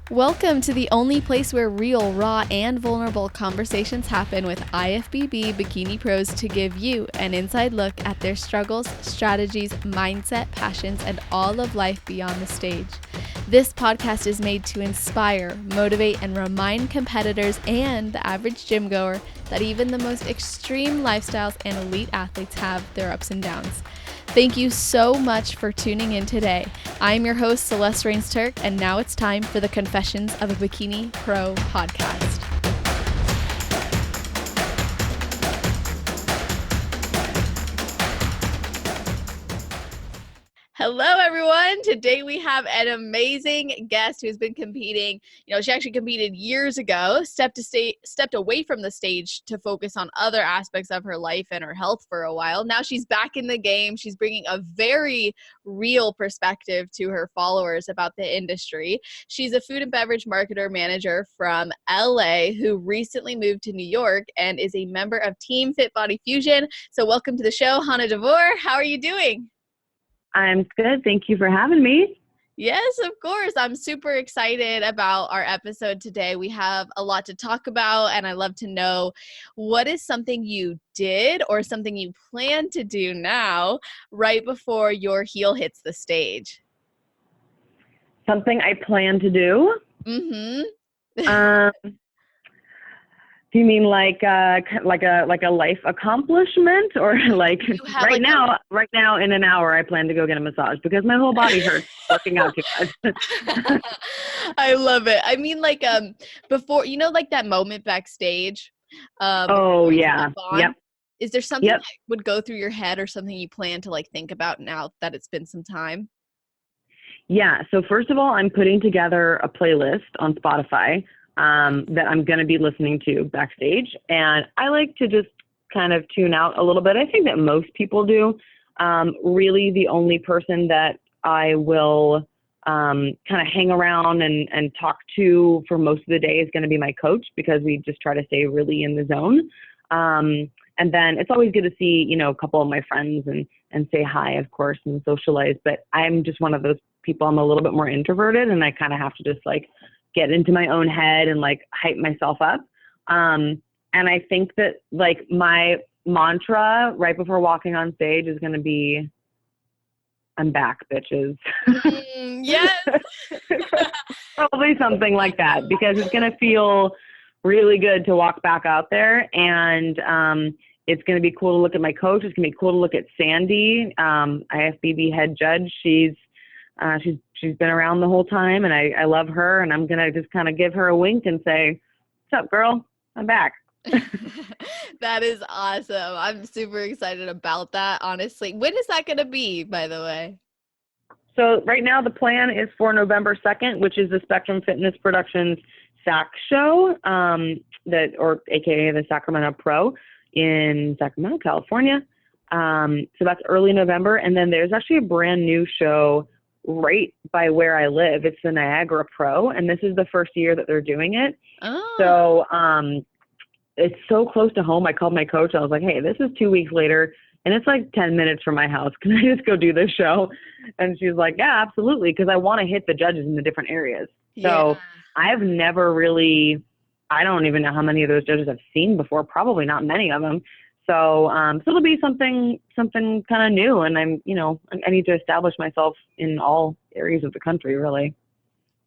Welcome to the only place where real, raw, and vulnerable conversations happen with IFBB bikini pros to give you an inside look at their struggles, strategies, mindset, passions, and all of life beyond the stage. This podcast is made to inspire, motivate, and remind competitors and the average gym goer that even the most extreme lifestyles and elite athletes have their ups and downs. Thank you so much for tuning in today. I'm your host, Celeste Rains-Turk, and now it's time for the Confessions of a Bikini Pro podcast. Hello, everyone. Today we have an amazing guest who's been competing. She actually competed years ago, stepped away from the stage to focus on other aspects of her life and her health for a while. Now she's back in the game. She's bringing a very real perspective to her followers about the industry. She's a food and beverage marketer manager from LA who recently moved to New York and is a member of Team Fit Body Fusion. So welcome to the show, Hana Devore. How are you doing? I'm good. Thank you for having me. Yes, of course. I'm super excited about our episode today. We have a lot to talk about, and I love to know what is something you did or something you plan to do now right before your heel hits the stage. Something I plan to do? Mm-hmm. Do you mean like a life accomplishment, or like right now in an hour I plan to go get a massage because my whole body hurts working out too much. I love it. I mean, before, like that moment backstage. Oh yeah. Yep. Is there something that would go through your head or something you plan to think about now that it's been some time? Yeah. So first of all, I'm putting together a playlist on Spotify that I'm going to be listening to backstage. And I like to just kind of tune out a little bit. I think that most people do. Really the only person that I will kind of hang around and talk to for most of the day is going to be my coach, because we just try to stay really in the zone. And then it's always good to see, a couple of my friends and say hi, of course, and socialize. But I'm just one of those people. I'm a little bit more introverted, and I kind of have to just get into my own head and hype myself up. And I think that my mantra right before walking on stage is going to be, I'm back, bitches. Yes. Probably something like that, because it's going to feel really good to walk back out there. And it's going to be cool to look at my coach. It's going to be cool to look at Sandy, IFBB head judge. She's been around the whole time, and I love her, and I'm going to just kind of give her a wink and say, what's up, girl? I'm back. That is awesome. I'm super excited about that, honestly. When is that going to be, by the way? So right now the plan is for November 2nd, which is the Spectrum Fitness Productions SAC show, or AKA the Sacramento Pro in Sacramento, California. So that's early November. And then there's actually a brand new show right by where I live. It's the Niagara Pro, and this is the first year that they're doing it. Oh. So it's so close to home. I called my coach. I was like, hey, this is 2 weeks later, and it's 10 minutes from my house. Can I just go do this show? And she's like, yeah, absolutely, because I want to hit the judges in the different areas. So I've never really, I don't even know how many of those judges I've seen before. Probably not many of them. So it'll be something kind of new, and I need to establish myself in all areas of the country, really.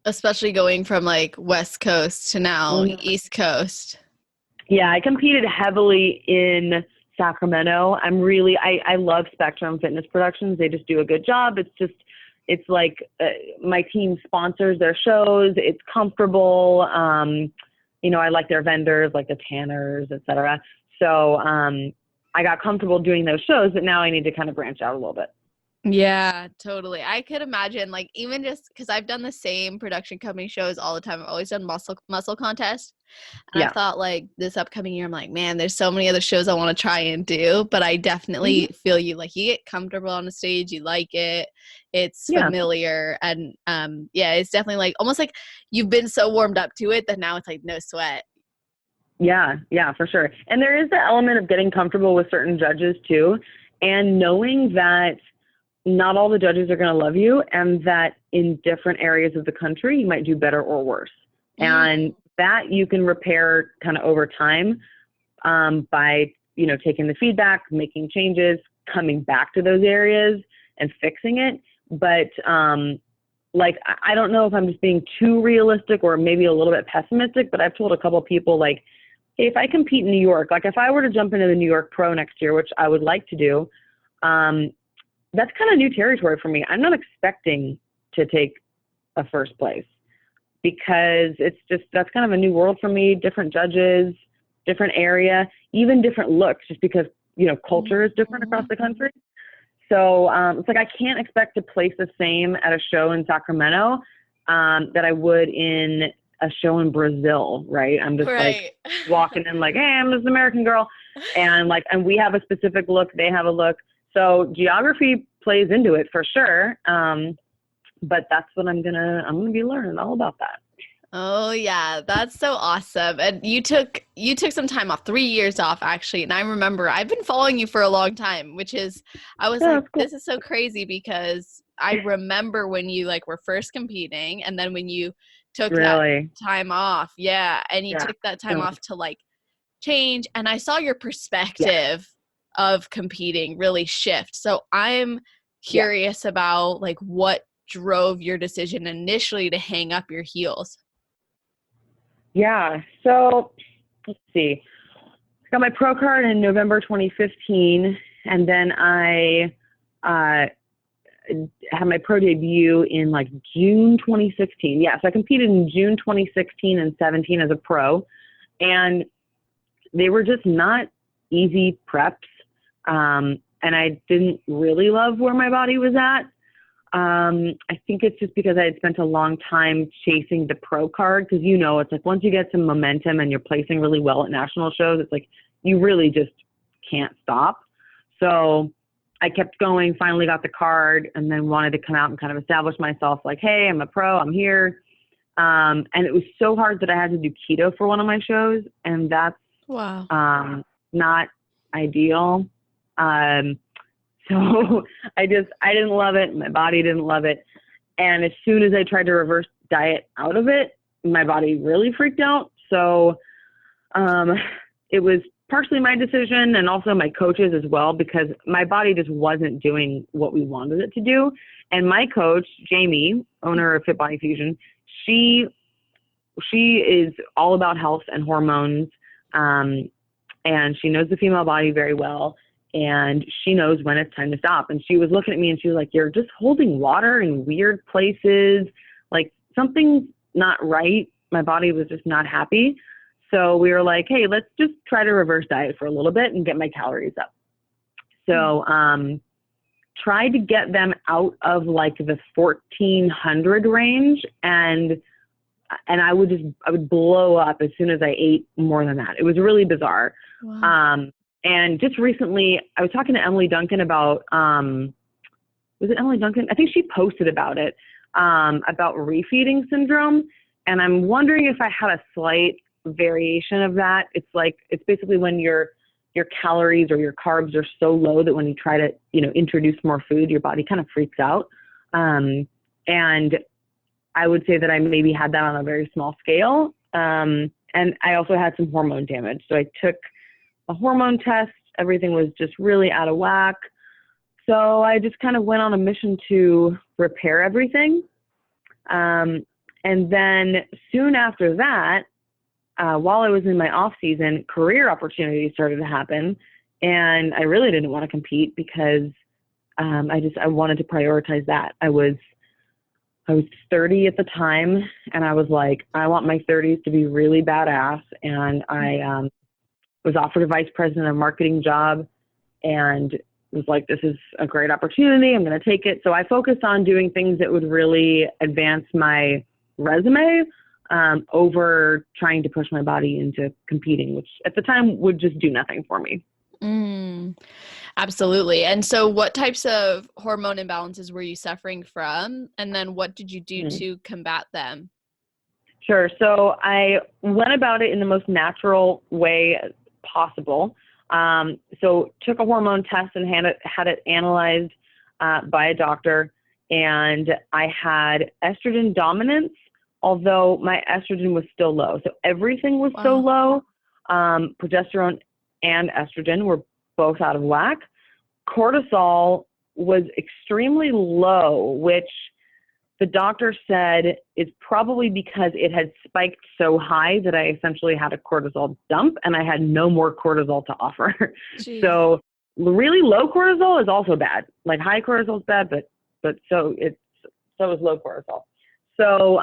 Especially going from West Coast to now East Coast. Yeah, I competed heavily in Sacramento. I love Spectrum Fitness Productions. They just do a good job. It's my team sponsors their shows. It's comfortable. I like their vendors, like the Tanners, etc. So I got comfortable doing those shows, but now I need to kind of branch out a little bit. Yeah, totally. I could imagine, even just because I've done the same production company shows all the time. I've always done muscle contests. And I thought this upcoming year, I'm like, man, there's so many other shows I want to try and do. But I definitely feel you, you get comfortable on the stage, you like it, it's familiar. And it's definitely almost like you've been so warmed up to it that now it's no sweat. Yeah, for sure. And there is the element of getting comfortable with certain judges too, and knowing that not all the judges are going to love you, and that in different areas of the country, you might do better or worse. And that you can repair kind of over time by, taking the feedback, making changes, coming back to those areas and fixing it. But I don't know if I'm just being too realistic or maybe a little bit pessimistic, but I've told a couple of people, like, hey, if I compete in New York, like if I were to jump into the New York Pro next year, which I would like to do, that's kind of new territory for me. I'm not expecting to take a first place because that's kind of a new world for me, different judges, different area, even different looks, just because, culture is different across the country. So it's like I can't expect to place the same at a show in Sacramento that I would in a show in Brazil, right? I'm just like walking in like, hey, I'm this American girl. And we have a specific look, they have a look. So geography plays into it for sure. But that's what I'm gonna be learning all about that. Oh yeah, that's so awesome. And you took some time off, 3 years off actually. And I remember I've been following you for a long time, I was like, Cool. this is so crazy because I remember when you were first competing and then when you took that time off. Yeah. And you took that time off to change. And I saw your perspective of competing really shift. So I'm curious about what drove your decision initially to hang up your heels. Yeah. So let's see. I got my pro card in November 2015, and then I had my pro debut in June 2016. Yeah. So I competed in June 2016 and 17 as a pro, and they were just not easy preps. And I didn't really love where my body was at. I think it's just because I had spent a long time chasing the pro card, because it's like once you get some momentum and you're placing really well at national shows, it's like you really just can't stop. So I kept going, finally got the card, and then wanted to come out and kind of establish myself like, hey, I'm a pro, I'm here. And it was so hard that I had to do keto for one of my shows, and that's not ideal. So I didn't love it. My body didn't love it. And as soon as I tried to reverse diet out of it, my body really freaked out. So it was partially my decision and also my coach's as well, because my body just wasn't doing what we wanted it to do. And my coach, Jamie, owner of Fit Body Fusion, she is all about health and hormones. And she knows the female body very well. And she knows when it's time to stop. And she was looking at me and she was like, you're just holding water in weird places. Like something's not right. My body was just not happy. So we were like, hey, let's just try to reverse diet for a little bit and get my calories up. So tried to get them out of the 1,400 range. And I would blow up as soon as I ate more than that. It was really bizarre. Wow. And just recently, I was talking to Emily Duncan about, was it Emily Duncan? I think she posted about it, about refeeding syndrome. And I'm wondering if I had a slight variation of that. It's basically when your calories or your carbs are so low that when you try to, introduce more food, your body kind of freaks out. And I would say that I maybe had that on a very small scale. And I also had some hormone damage. So I took a hormone test. Everything was just really out of whack. So I just kind of went on a mission to repair everything. And then soon after that, while I was in my off season, career opportunities started to happen. And I really didn't want to compete because I wanted to prioritize that. I was 30 at the time, and I was like, I want my 30s to be really badass. And I was offered a vice president of marketing job and was like, this is a great opportunity. I'm going to take it. So I focused on doing things that would really advance my resume over trying to push my body into competing, which at the time would just do nothing for me. Absolutely. And so what types of hormone imbalances were you suffering from? And then what did you do to combat them? Sure. So I went about it in the most natural way possible. So took a hormone test and had it analyzed. by a doctor, and I had estrogen dominance, although my estrogen was still low. So everything was so Wow. low. Progesterone and estrogen were both out of whack. Cortisol was extremely low, which the doctor said is probably because it had spiked so high that I essentially had a cortisol dump and I had no more cortisol to offer. Jeez. So really low cortisol is also bad. Like high cortisol is bad, but so is low cortisol. So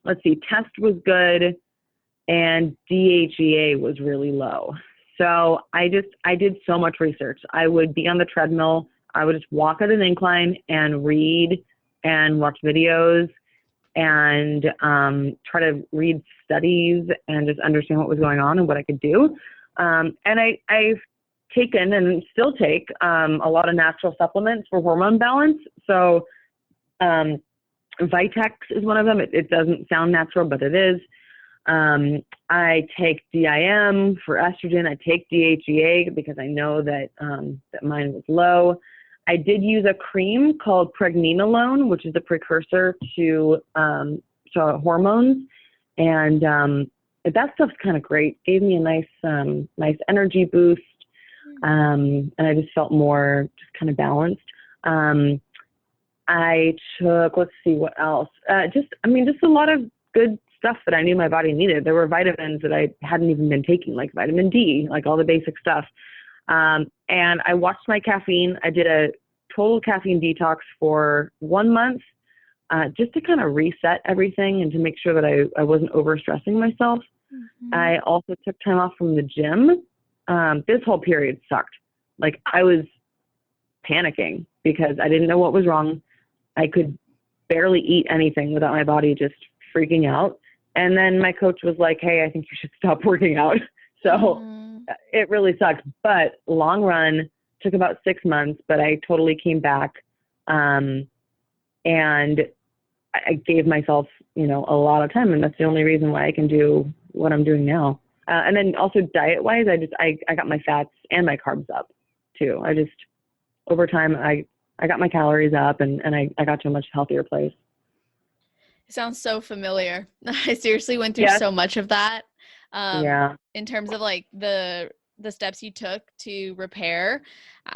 let's see, test was good and DHEA was really low. So I did so much research. I would be on the treadmill. I would just walk at an incline and read and watch videos and try to read studies and just understand what was going on and what I could do. And I've taken and still take a lot of natural supplements for hormone balance. So Vitex is one of them. It doesn't sound natural, but it is. I take DIM for estrogen. I take DHEA because I know that that mine was low. I did use a cream called pregnenolone, which is a precursor to hormones, and that stuff's kind of great. Gave me a nice energy boost, and I just felt more just kind of balanced. I took, let's see what else. Just a lot of good stuff that I knew my body needed. There were vitamins that I hadn't even been taking, like vitamin D, like all the basic stuff. And I watched my caffeine. I did a total caffeine detox for 1 month, just to kind of reset everything and to make sure that I wasn't overstressing myself. Mm-hmm. I also took time off from the gym. This whole period sucked. Like I was panicking because I didn't know what was wrong. I could barely eat anything without my body just freaking out. And then my coach was like, "Hey, I think you should stop working out." So it really sucked. But long run, took about 6 months, but I totally came back. And I gave myself, a lot of time. And that's the only reason why I can do what I'm doing now. And then also diet wise, I got my fats and my carbs up too. Over time, I got my calories up and I got to a much healthier place. It sounds so familiar. I seriously went through Yes. so much of that. Yeah. In terms of like the steps you took to repair,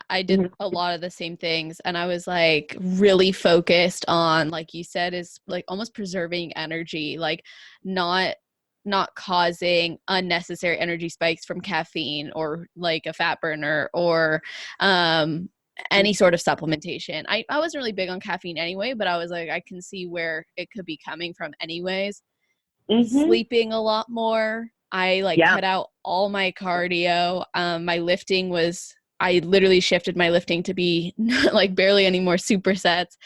I did a lot of the same things, and I was like really focused on, like you said, is like almost preserving energy, like not causing unnecessary energy spikes from caffeine or like a fat burner or any sort of supplementation. I wasn't really big on caffeine anyway, but I was like, I can see where it could be coming from anyways. Sleeping a lot more. I like Yeah. cut out all my cardio. My lifting was, I literally shifted my lifting to be like barely any more supersets.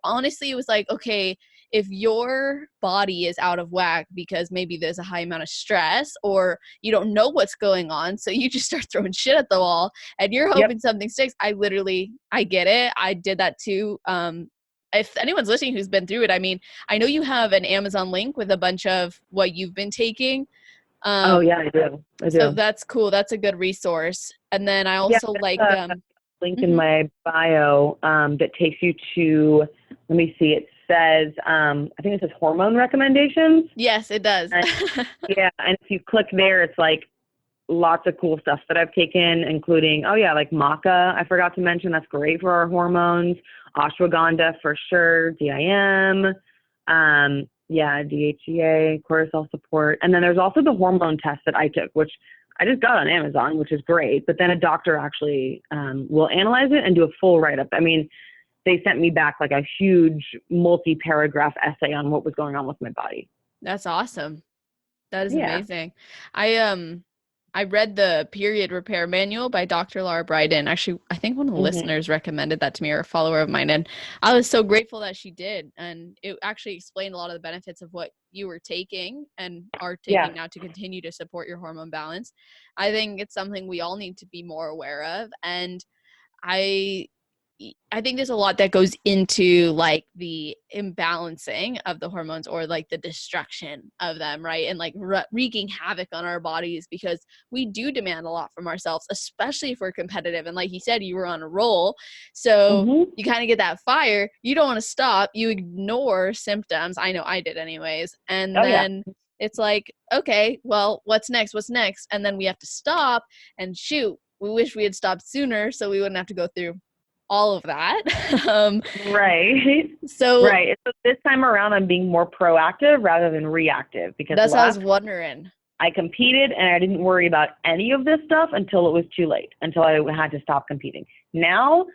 Honestly, it was like, okay, if your body is out of whack because maybe there's a high amount of stress or you don't know what's going on, so you just start throwing shit at the wall and you're hoping something sticks. I get it. I did that too. If anyone's listening who's been through it, I mean, I know you have an Amazon link with a bunch of what you've been taking. Oh yeah, I do. So that's cool. That's a good resource. And then I also like link in my bio that takes you to, let me see, it says, I think it says hormone recommendations. Yes, it does. And, and if you click there, it's like lots of cool stuff that I've taken, including, like maca, I forgot to mention, that's great for our hormones. Ashwagandha for sure, DIM, DHEA, cortisol support. And then there's also the hormone test that I took, which I just got on Amazon, which is great. But then a doctor actually will analyze it and do a full write-up. I mean, they sent me back like a huge multi-paragraph essay on what was going on with my body. That's awesome. That is amazing. I read the Period Repair Manual by Dr. Laura Briden. Actually, I think one of the listeners recommended that to me, or a follower of mine, and I was so grateful that she did. And it actually explained a lot of the benefits of what you were taking and are taking now to continue to support your hormone balance. I think it's something we all need to be more aware of. And I I think there's a lot that goes into like the imbalancing of the hormones or like the destruction of them, right? And like wreaking havoc on our bodies because we do demand a lot from ourselves, especially if we're competitive. And like you said, you were on a roll. So Mm-hmm. you kind of get that fire. You don't want to stop. You ignore symptoms. I know I did anyways. And Oh yeah. then it's like, okay, well, what's next? What's next? And then we have to stop and shoot. We wish we had stopped sooner so we wouldn't have to go through all of that. Right. So Right. So this time around, I'm being more proactive rather than reactive because that's what I was last wondering. I competed and I didn't worry about any of this stuff until it was too late, until I had to stop competing. Now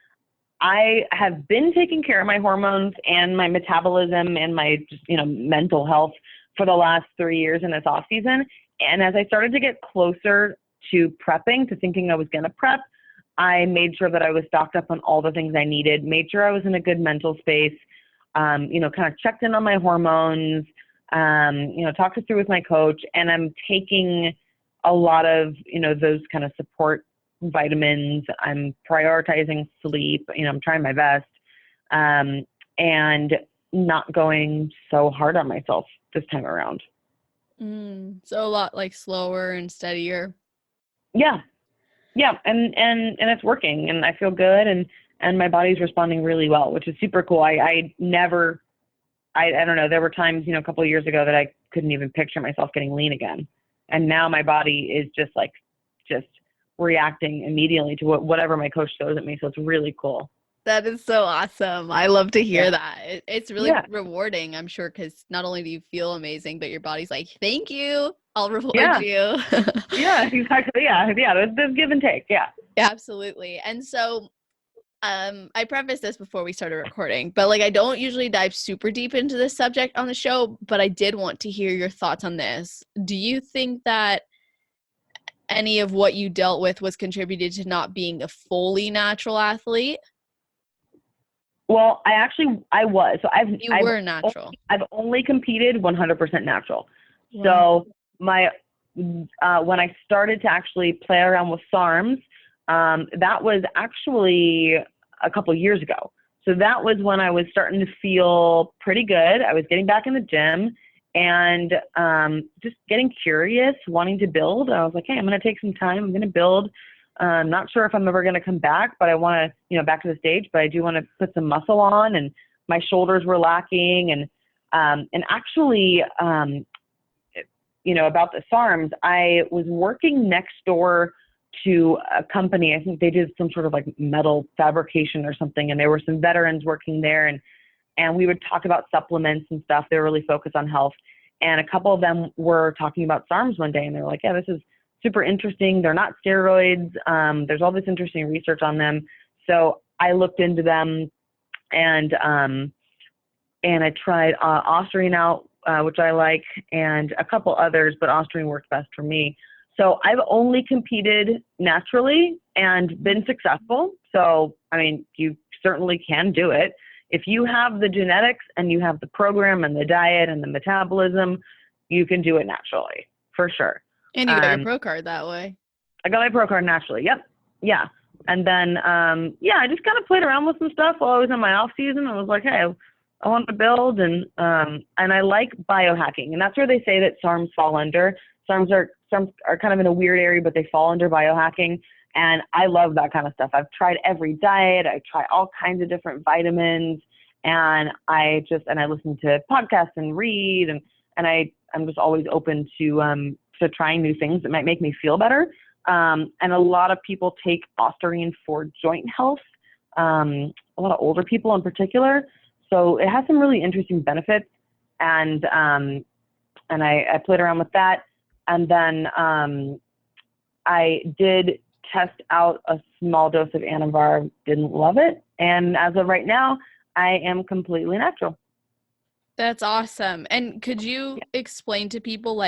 I have been taking care of my hormones and my metabolism and my just, mental health for the last 3 years in this off season. And as I started to get closer to prepping, to thinking I was going to prep, I made sure that I was stocked up on all the things I needed, made sure I was in a good mental space, kind of checked in on my hormones, talked it through with my coach, and I'm taking a lot of, those kind of support vitamins. I'm prioritizing sleep, I'm trying my best, and not going so hard on myself this time around. So a lot like slower and steadier. Yeah. Yeah. And it's working and I feel good and my body's responding really well, which is super cool. I don't know. There were times, a couple of years ago that I couldn't even picture myself getting lean again. And now my body is just reacting immediately to whatever my coach throws at me. So it's really cool. That is so awesome. I love to hear Yeah. that. It's really Yeah. rewarding, I'm sure, because not only do you feel amazing, but your body's like, thank you. I'll reward Yeah. you. Yeah, exactly. Yeah. Yeah. There's give and take. Yeah. Absolutely. And so I prefaced this before we started recording, but like I don't usually dive super deep into this subject on the show, but I did want to hear your thoughts on this. Do you think that any of what you dealt with was contributed to not being a fully natural athlete? Well, I was. So You were natural. I've only competed 100% natural. Wow. So my when I started to actually play around with SARMs, that was actually a couple years ago. So that was when I was starting to feel pretty good. I was getting back in the gym and just getting curious, wanting to build. I was like, hey, I'm going to take some time. I'm going to build. I'm not sure if I'm ever going to come back, but I want to, back to the stage, but I do want to put some muscle on, and my shoulders were lacking. And actually, about the SARMs, I was working next door to a company. I think they did some sort of like metal fabrication or something. And there were some veterans working there, and we would talk about supplements and stuff. They were really focused on health. And a couple of them were talking about SARMs one day, and they were like, yeah, this is super interesting. They're not steroids. There's all this interesting research on them. So I looked into them, and I tried Ostarine out, which I like, and a couple others, but Ostarine worked best for me. So I've only competed naturally and been successful. So, I mean, you certainly can do it. If you have the genetics and you have the program and the diet and the metabolism, you can do it naturally, for sure. And you got your pro card that way. I got my pro card naturally. Yep. Yeah. And then, I just kind of played around with some stuff while I was in my off season. I was like, hey, I want to build, and I like biohacking, and that's where they say that SARMs fall under. SARMs are kind of in a weird area, but they fall under biohacking, and I love that kind of stuff. I've tried every diet. I try all kinds of different vitamins, and I listen to podcasts and read, and I'm just always open to trying new things that might make me feel better. And a lot of people take Ostarine for joint health, a lot of older people in particular. So it has some really interesting benefits, and I played around with that. And then I did test out a small dose of Anavar, didn't love it. And as of right now, I am completely natural. That's awesome. And could you explain to people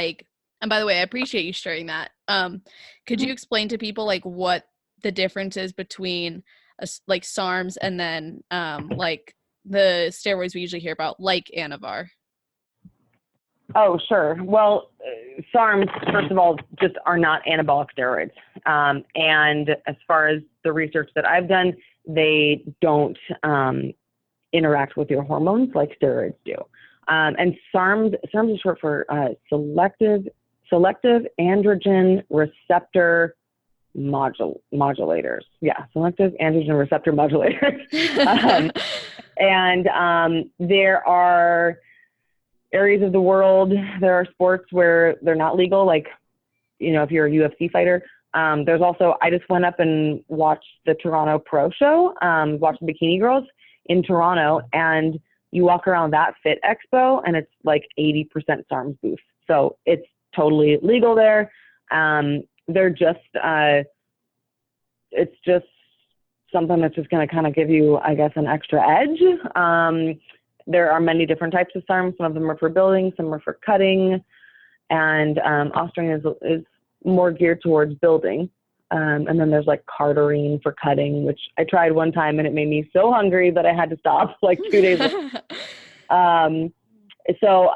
and by the way, I appreciate you sharing that. Could you explain to people what the difference is between like SARMs and then like the steroids we usually hear about, like Anavar? Oh, sure. Well, SARMs, first of all, just are not anabolic steroids. And as far as the research that I've done, they don't interact with your hormones like steroids do. And SARMs is short for selective androgen receptor modulators. Yeah, selective androgen receptor modulators. And there are areas of the world, there are sports where they're not legal, like, if you're a UFC fighter. There's also, I just went up and watched the Toronto Pro Show, watched the Bikini Girls in Toronto, and you walk around that Fit Expo and it's like 80% SARMs booth. So it's totally legal there. They're just, it's just something that's just going to kind of give you, I guess, an extra edge. There are many different types of SARMs. Some of them are for building, some are for cutting, and Osterine is more geared towards building. And then there's like cardarine for cutting, which I tried one time and it made me so hungry that I had to stop like 2 days later. So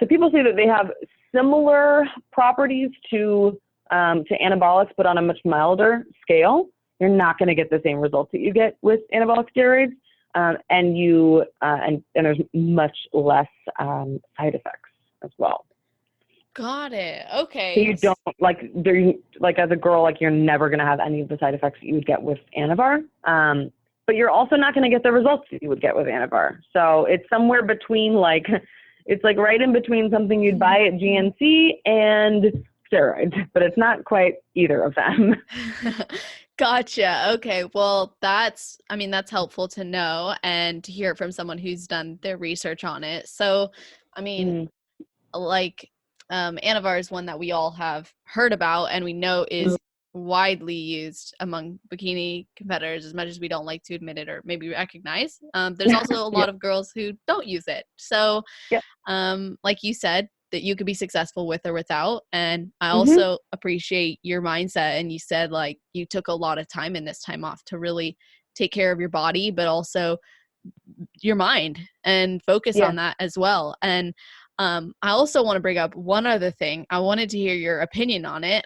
people say that they have similar properties to anabolics, but on a much milder scale. You're not going to get the same results that you get with anabolic steroids, and there's much less side effects as well. Got it. Okay. So you don't as a girl, you're never going to have any of the side effects that you would get with Anavar. But you're also not going to get the results that you would get with Anavar. So it's somewhere between it's like right in between something you'd buy at GNC and steroids, but it's not quite either of them. Gotcha. Okay. Well, that's helpful to know and to hear it from someone who's done their research on it. So, Anavar is one that we all have heard about and we know is widely used among bikini competitors, as much as we don't like to admit it or maybe recognize. There's also a lot of girls who don't use it. So, like you said, that you could be successful with or without. And I also appreciate your mindset. And you said you took a lot of time in this time off to really take care of your body, but also your mind and focus on that as well. And I also want to bring up one other thing. I wanted to hear your opinion on it.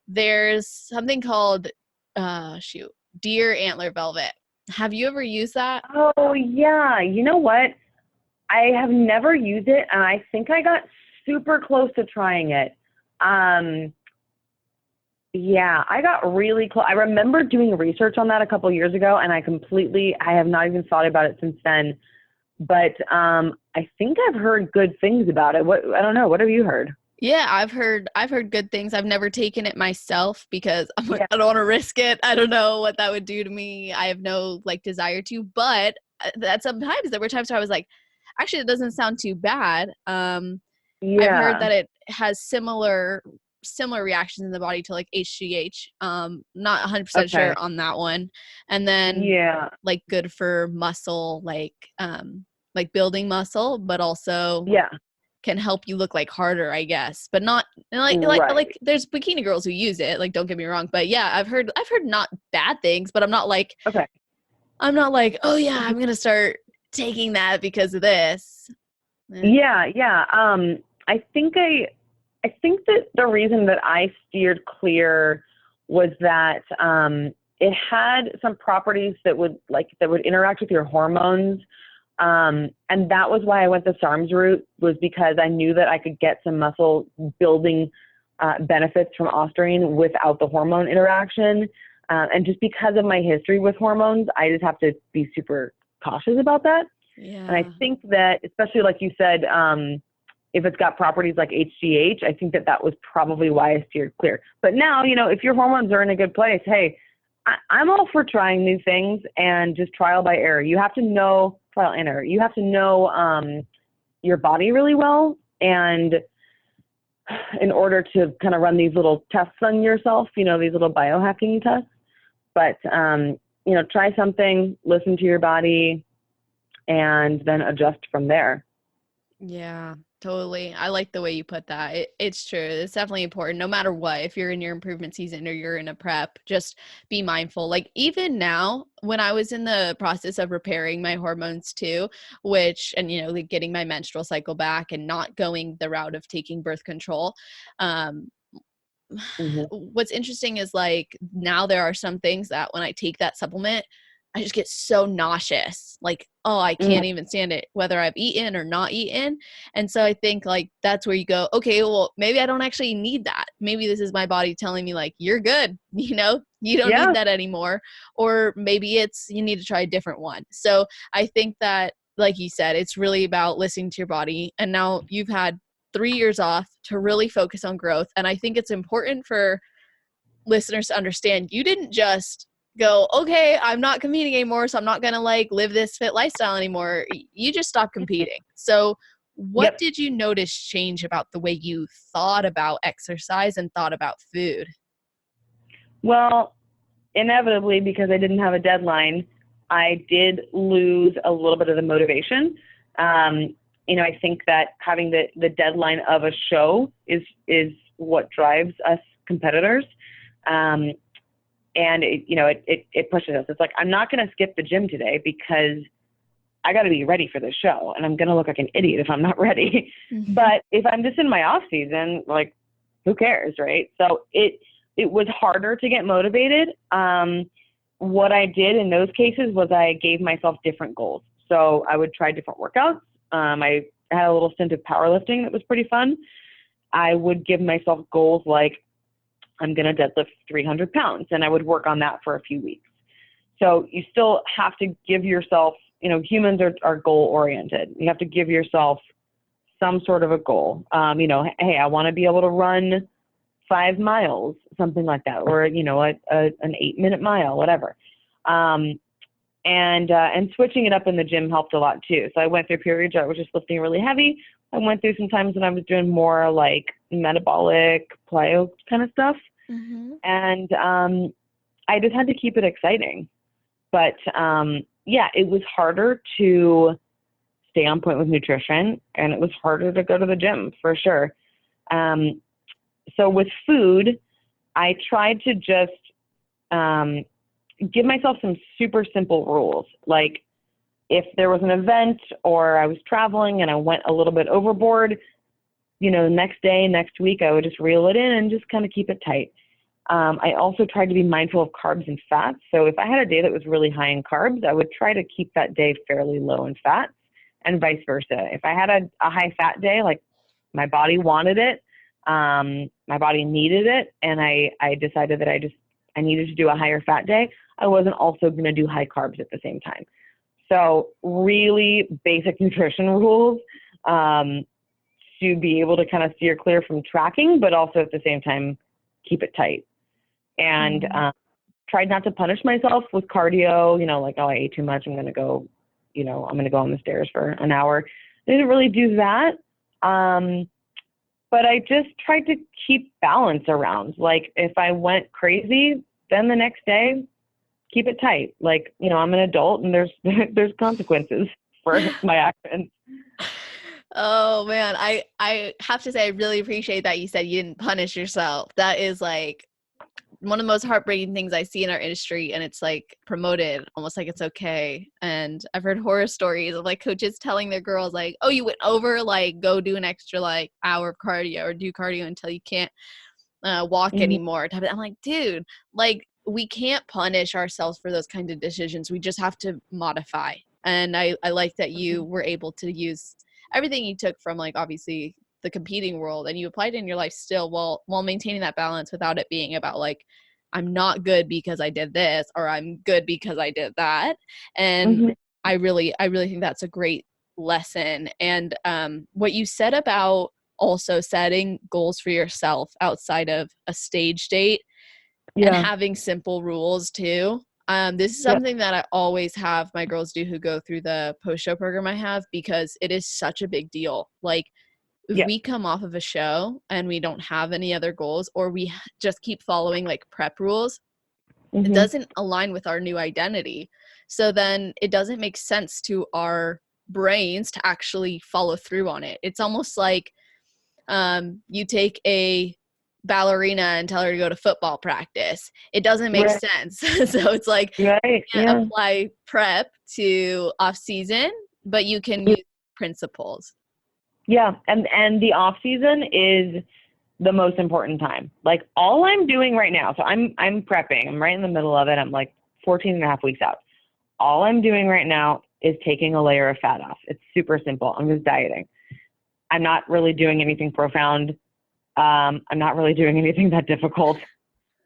There's something called, deer antler velvet. Have you ever used that? Oh, yeah. You know what? I have never used it, and I think I got super close to trying it. I got really close. I remember doing research on that a couple years ago, and I have not even thought about it since then. But I think I've heard good things about it. I don't know. What have you heard? Yeah, I've heard good things. I've never taken it myself because I don't want to risk it. I don't know what that would do to me. I have no desire to, but there were times where I was like, actually, it doesn't sound too bad. I've heard that it has similar reactions in the body to HGH. Not 100% sure on that one. And then good for muscle, building muscle, but also can help you look harder, I guess, but not there's bikini girls who use it. Don't get me wrong, but I've heard not bad things, but I'm not oh yeah, I'm gonna start taking that because of this. I think that the reason that I steered clear was that it had some properties that would interact with your hormones. And that was why I went the SARMs route, was because I knew that I could get some muscle building benefits from Osterine without the hormone interaction. And just because of my history with hormones, I just have to be super cautious about that. Yeah. And I think that, especially like you said, if it's got properties like HGH, I think that was probably why I steered clear. But now, if your hormones are in a good place, hey, I'm all for trying new things and just trial by error. You have to know trial and error. You have to know your body really well, and in order to kind of run these little tests on yourself, these little biohacking tests. But try something, listen to your body, and then adjust from there. Yeah, totally. I like the way you put that. It's true. It's definitely important no matter what. If you're in your improvement season or you're in a prep, just be mindful. Even now, when I was in the process of repairing my hormones too, getting my menstrual cycle back and not going the route of taking birth control, Mm-hmm. what's interesting is like now there are some things that when I take that supplement, I just get so nauseous. Like, oh, I Mm-hmm. can't even stand it, whether I've eaten or not eaten. And so I think like that's where you go, okay, well, maybe I don't actually need that. Maybe this is my body telling me like, you're good, you don't need Yeah. that anymore. Or maybe it's you need to try a different one. So I think that, like you said, it's really about listening to your body. And now you've had 3 years off to really focus on growth. And I think it's important for listeners to understand you didn't just go, okay, I'm not competing anymore, so I'm not going to like live this fit lifestyle anymore. You just stopped competing. So what Yep. did you notice change about the way you thought about exercise and thought about food? Well, inevitably, because I didn't have a deadline, I did lose a little bit of the motivation. Um, I think that having the deadline of a show is what drives us competitors. Um, and it pushes us. It's like, I'm not going to skip the gym today because I got to be ready for the show, and I'm going to look like an idiot if I'm not ready. Mm-hmm. But if I'm just in my off season, like, who cares, right? So it was harder to get motivated. What I did in those cases was I gave myself different goals. So I would try different workouts. I had a little stint of powerlifting that was pretty fun. I would give myself goals like, I'm going to deadlift 300 pounds, and I would work on that for a few weeks. So you still have to give yourself, humans are goal oriented. You have to give yourself some sort of a goal. Hey, I want to be able to run 5 miles, something like that, or, an 8-minute mile, whatever. And switching it up in the gym helped a lot too. So I went through periods where I was just lifting really heavy. I went through some times when I was doing more like metabolic plyo kind of stuff. Mm-hmm. And I just had to keep it exciting. But it was harder to stay on point with nutrition, and it was harder to go to the gym for sure. So with food, I tried to just give myself some super simple rules. Like if there was an event or I was traveling and I went a little bit overboard, next day, next week, I would just reel it in and just kind of keep it tight. I also tried to be mindful of carbs and fats. So if I had a day that was really high in carbs, I would try to keep that day fairly low in fats, and vice versa. If I had a high fat day, like my body wanted it, my body needed it, and I decided that I needed to do a higher fat day, I wasn't also going to do high carbs at the same time. So really basic nutrition rules to be able to kind of steer clear from tracking, but also at the same time, keep it tight. And tried not to punish myself with cardio, like, oh, I ate too much, I'm going to go on the stairs for an hour. I didn't really do that. But I just tried to keep balance around. Like if I went crazy, then the next day, keep it tight. Like, I'm an adult and there's consequences for my actions. Oh man, I have to say I really appreciate that you said you didn't punish yourself. That is like one of the most heartbreaking things I see in our industry, and it's like promoted almost like it's okay. And I've heard horror stories of like coaches telling their girls like, oh, you went over, like go do an extra like hour of cardio or do cardio until you can't walk Mm-hmm. anymore. I'm like, dude, like we can't punish ourselves for those kinds of decisions. We just have to modify. And I like that you were able to use everything you took from like obviously the competing world and you applied it in your life still while maintaining that balance without it being about like I'm not good because I did this or I'm good because I did that. And Mm-hmm. I really think that's a great lesson. And what you said about also setting goals for yourself outside of a stage date and Yeah. having simple rules too. This is Yep. something that I always have my girls do who go through the post-show program I have because it is such a big deal. Like if Yep. we come off of a show and we don't have any other goals or we just keep following like prep rules, it Mm-hmm. doesn't align with our new identity. So then it doesn't make sense to our brains to actually follow through on it. It's almost like you take a ballerina and tell her to go to football practice. It doesn't make Right. sense. So it's like Right. you can't Yeah. apply prep to off season, but you can use principles. Yeah. And the off season is the most important time. Like all I'm doing right now, so I'm prepping. I'm right in the middle of it. I'm like 14 and a half weeks out. All I'm doing right now is taking a layer of fat off. It's super simple. I'm just dieting. I'm not really doing anything profound. I'm not really doing anything that difficult.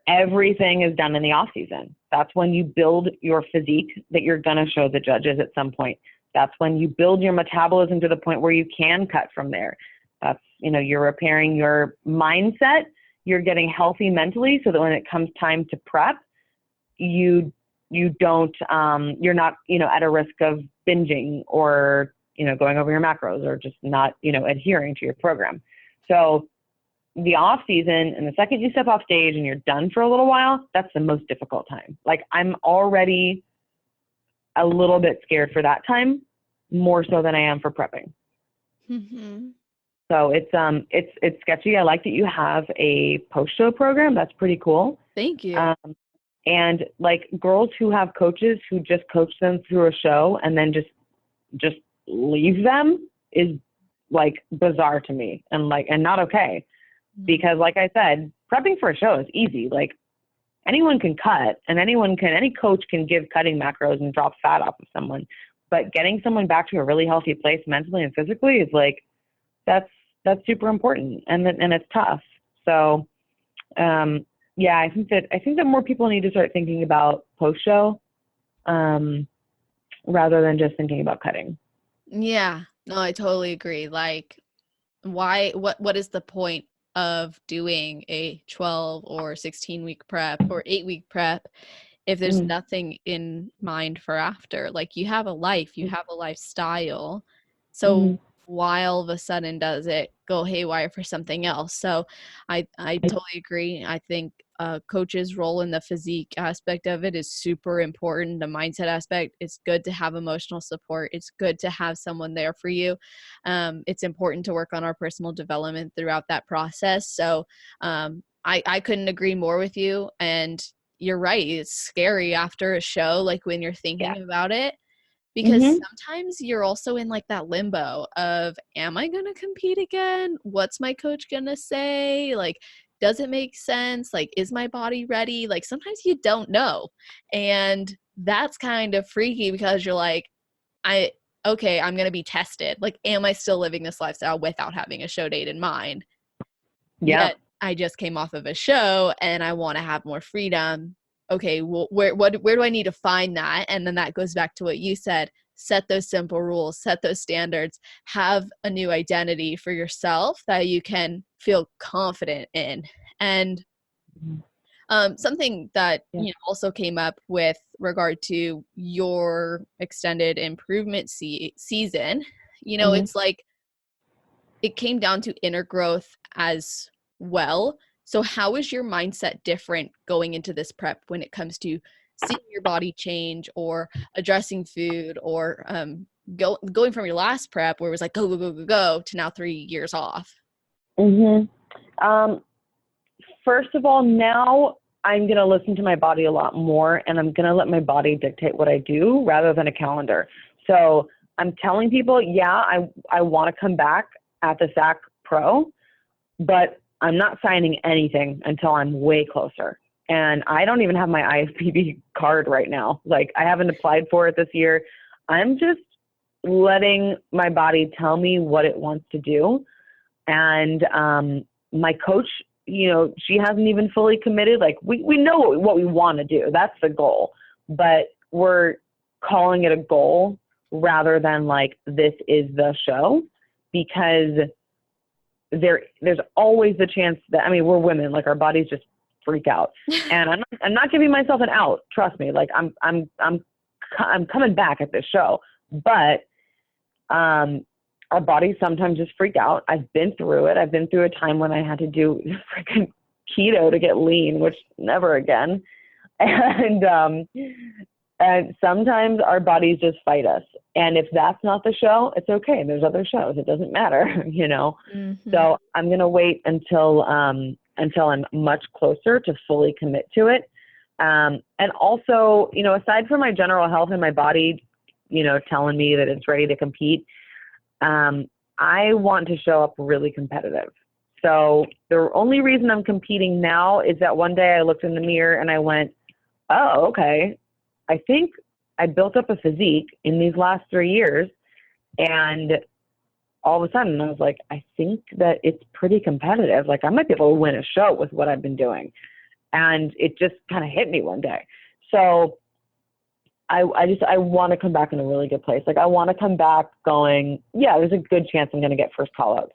Everything is done in the off season. That's when you build your physique that you're going to show the judges at some point. That's when you build your metabolism to the point where you can cut from there. That's, you're repairing your mindset. You're getting healthy mentally so that when it comes time to prep, you don't, you're not, at a risk of binging or, going over your macros or just not, adhering to your program. So the off season and the second you step off stage and you're done for a little while, that's the most difficult time. Like I'm already a little bit scared for that time, more so than I am for prepping. Mm-hmm. So it's sketchy. I like that you have a post-show program. That's pretty cool. Thank you. And like girls who have coaches who just coach them through a show and then just leave them is like bizarre to me and not okay. Because like I said, prepping for a show is easy. Like anyone can cut and any coach can give cutting macros and drop fat off of someone, but getting someone back to a really healthy place mentally and physically is like, that's super important. And it's tough. So, yeah, I think that more people need to start thinking about post show, rather than just thinking about cutting. Yeah, no, I totally agree. Like what is the point of doing a 12 or 16 week prep or 8-week prep if there's nothing in mind for after? Like you have a life, you have a lifestyle. So why all of a sudden does it go haywire for something else? So I totally agree. I think coach's role in the physique aspect of it is super important. The mindset aspect, it's good to have emotional support. It's good to have someone there for you. It's important to work on our personal development throughout that process. So I couldn't agree more with you. And you're right. It's scary after a show, like when you're thinking about it, because sometimes you're also in like that limbo of, am I going to compete again? What's my coach going to say? Like, does it make sense? Like, is my body ready? Like, sometimes you don't know. And that's kind of freaky because you're like, okay, I'm going to be tested. Like, am I still living this lifestyle without having a show date in mind? Yeah. Yet I just came off of a show and I want to have more freedom. Okay, well, where do I need to find that? And then that goes back to what you said. Set those simple rules, set those standards, have a new identity for yourself that you can feel confident in. And something that also came up with regard to your extended improvement season, it's like it came down to inner growth as well. So how is your mindset different going into this prep when it comes to seeing your body change or addressing food or going from your last prep where it was like go to now 3 years off? First of all, now I'm going to listen to my body a lot more and I'm going to let my body dictate what I do rather than a calendar. So I'm telling people, yeah, I want to come back at the SAC Pro, but I'm not signing anything until I'm way closer. And I don't even have my IFBB card right now. Like I haven't applied for it this year. I'm just letting my body tell me what it wants to do. And my coach, she hasn't even fully committed. Like we know what we want to do. That's the goal. But we're calling it a goal rather than like this is the show, because there's always the chance that, we're women, like our bodies just freak out. And I'm not giving myself an out. Trust me. Like I'm coming back at this show, but our bodies sometimes just freak out. I've been through it. I've been through a time when I had to do freaking keto to get lean, which never again. And sometimes our bodies just fight us. And if that's not the show, it's okay. There's other shows. It doesn't matter, So I'm going to wait until I'm much closer to fully commit to it. And also, aside from my general health and my body, telling me that it's ready to compete, I want to show up really competitive. So the only reason I'm competing now is that one day I looked in the mirror and I went, oh, okay. I think I built up a physique in these last 3 years. And all of a sudden I was like, I think that it's pretty competitive. Like I might be able to win a show with what I've been doing. And it just kind of hit me one day. So I want to come back in a really good place. Like I want to come back going, yeah, there's a good chance I'm going to get first call outs.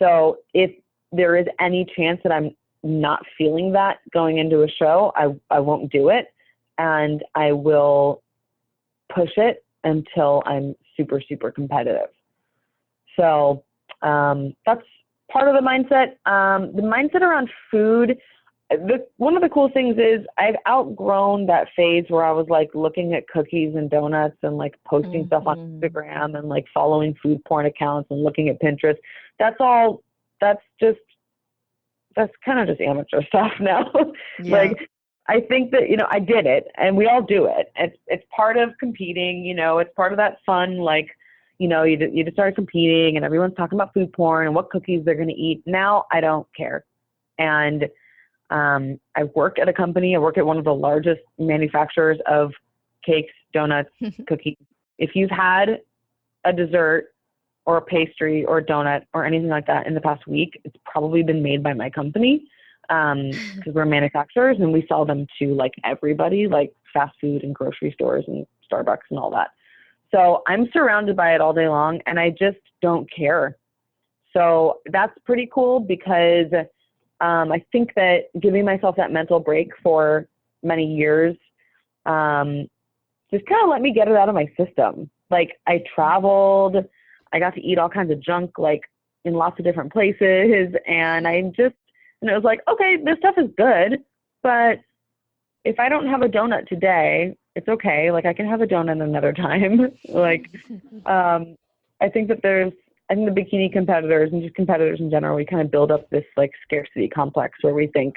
So if there is any chance that I'm not feeling that going into a show, I won't do it. And I will push it until I'm super, super competitive. So that's part of the mindset. The mindset around food, one of the cool things is I've outgrown that phase where I was like looking at cookies and donuts and like posting stuff on Instagram and like following food porn accounts and looking at Pinterest. That's kind of just amateur stuff now. Yeah. Like, I think that, I did it and we all do it. It's part of competing, it's part of that fun, like, you just started competing and everyone's talking about food porn and what cookies they're going to eat. Now I don't care. And I work at a company. I work at one of the largest manufacturers of cakes, donuts, cookies. If you've had a dessert or a pastry or a donut or anything like that in the past week, it's probably been made by my company because we're manufacturers and we sell them to like everybody, like fast food and grocery stores and Starbucks and all that. So I'm surrounded by it all day long and I just don't care. So that's pretty cool because I think that giving myself that mental break for many years just kind of let me get it out of my system. Like I traveled, I got to eat all kinds of junk, like in lots of different places. And and it was like, okay, this stuff is good, but if I don't have a donut today, it's okay. Like I can have a donut another time. Like, I think that I think the bikini competitors and just competitors in general, we kind of build up this like scarcity complex where we think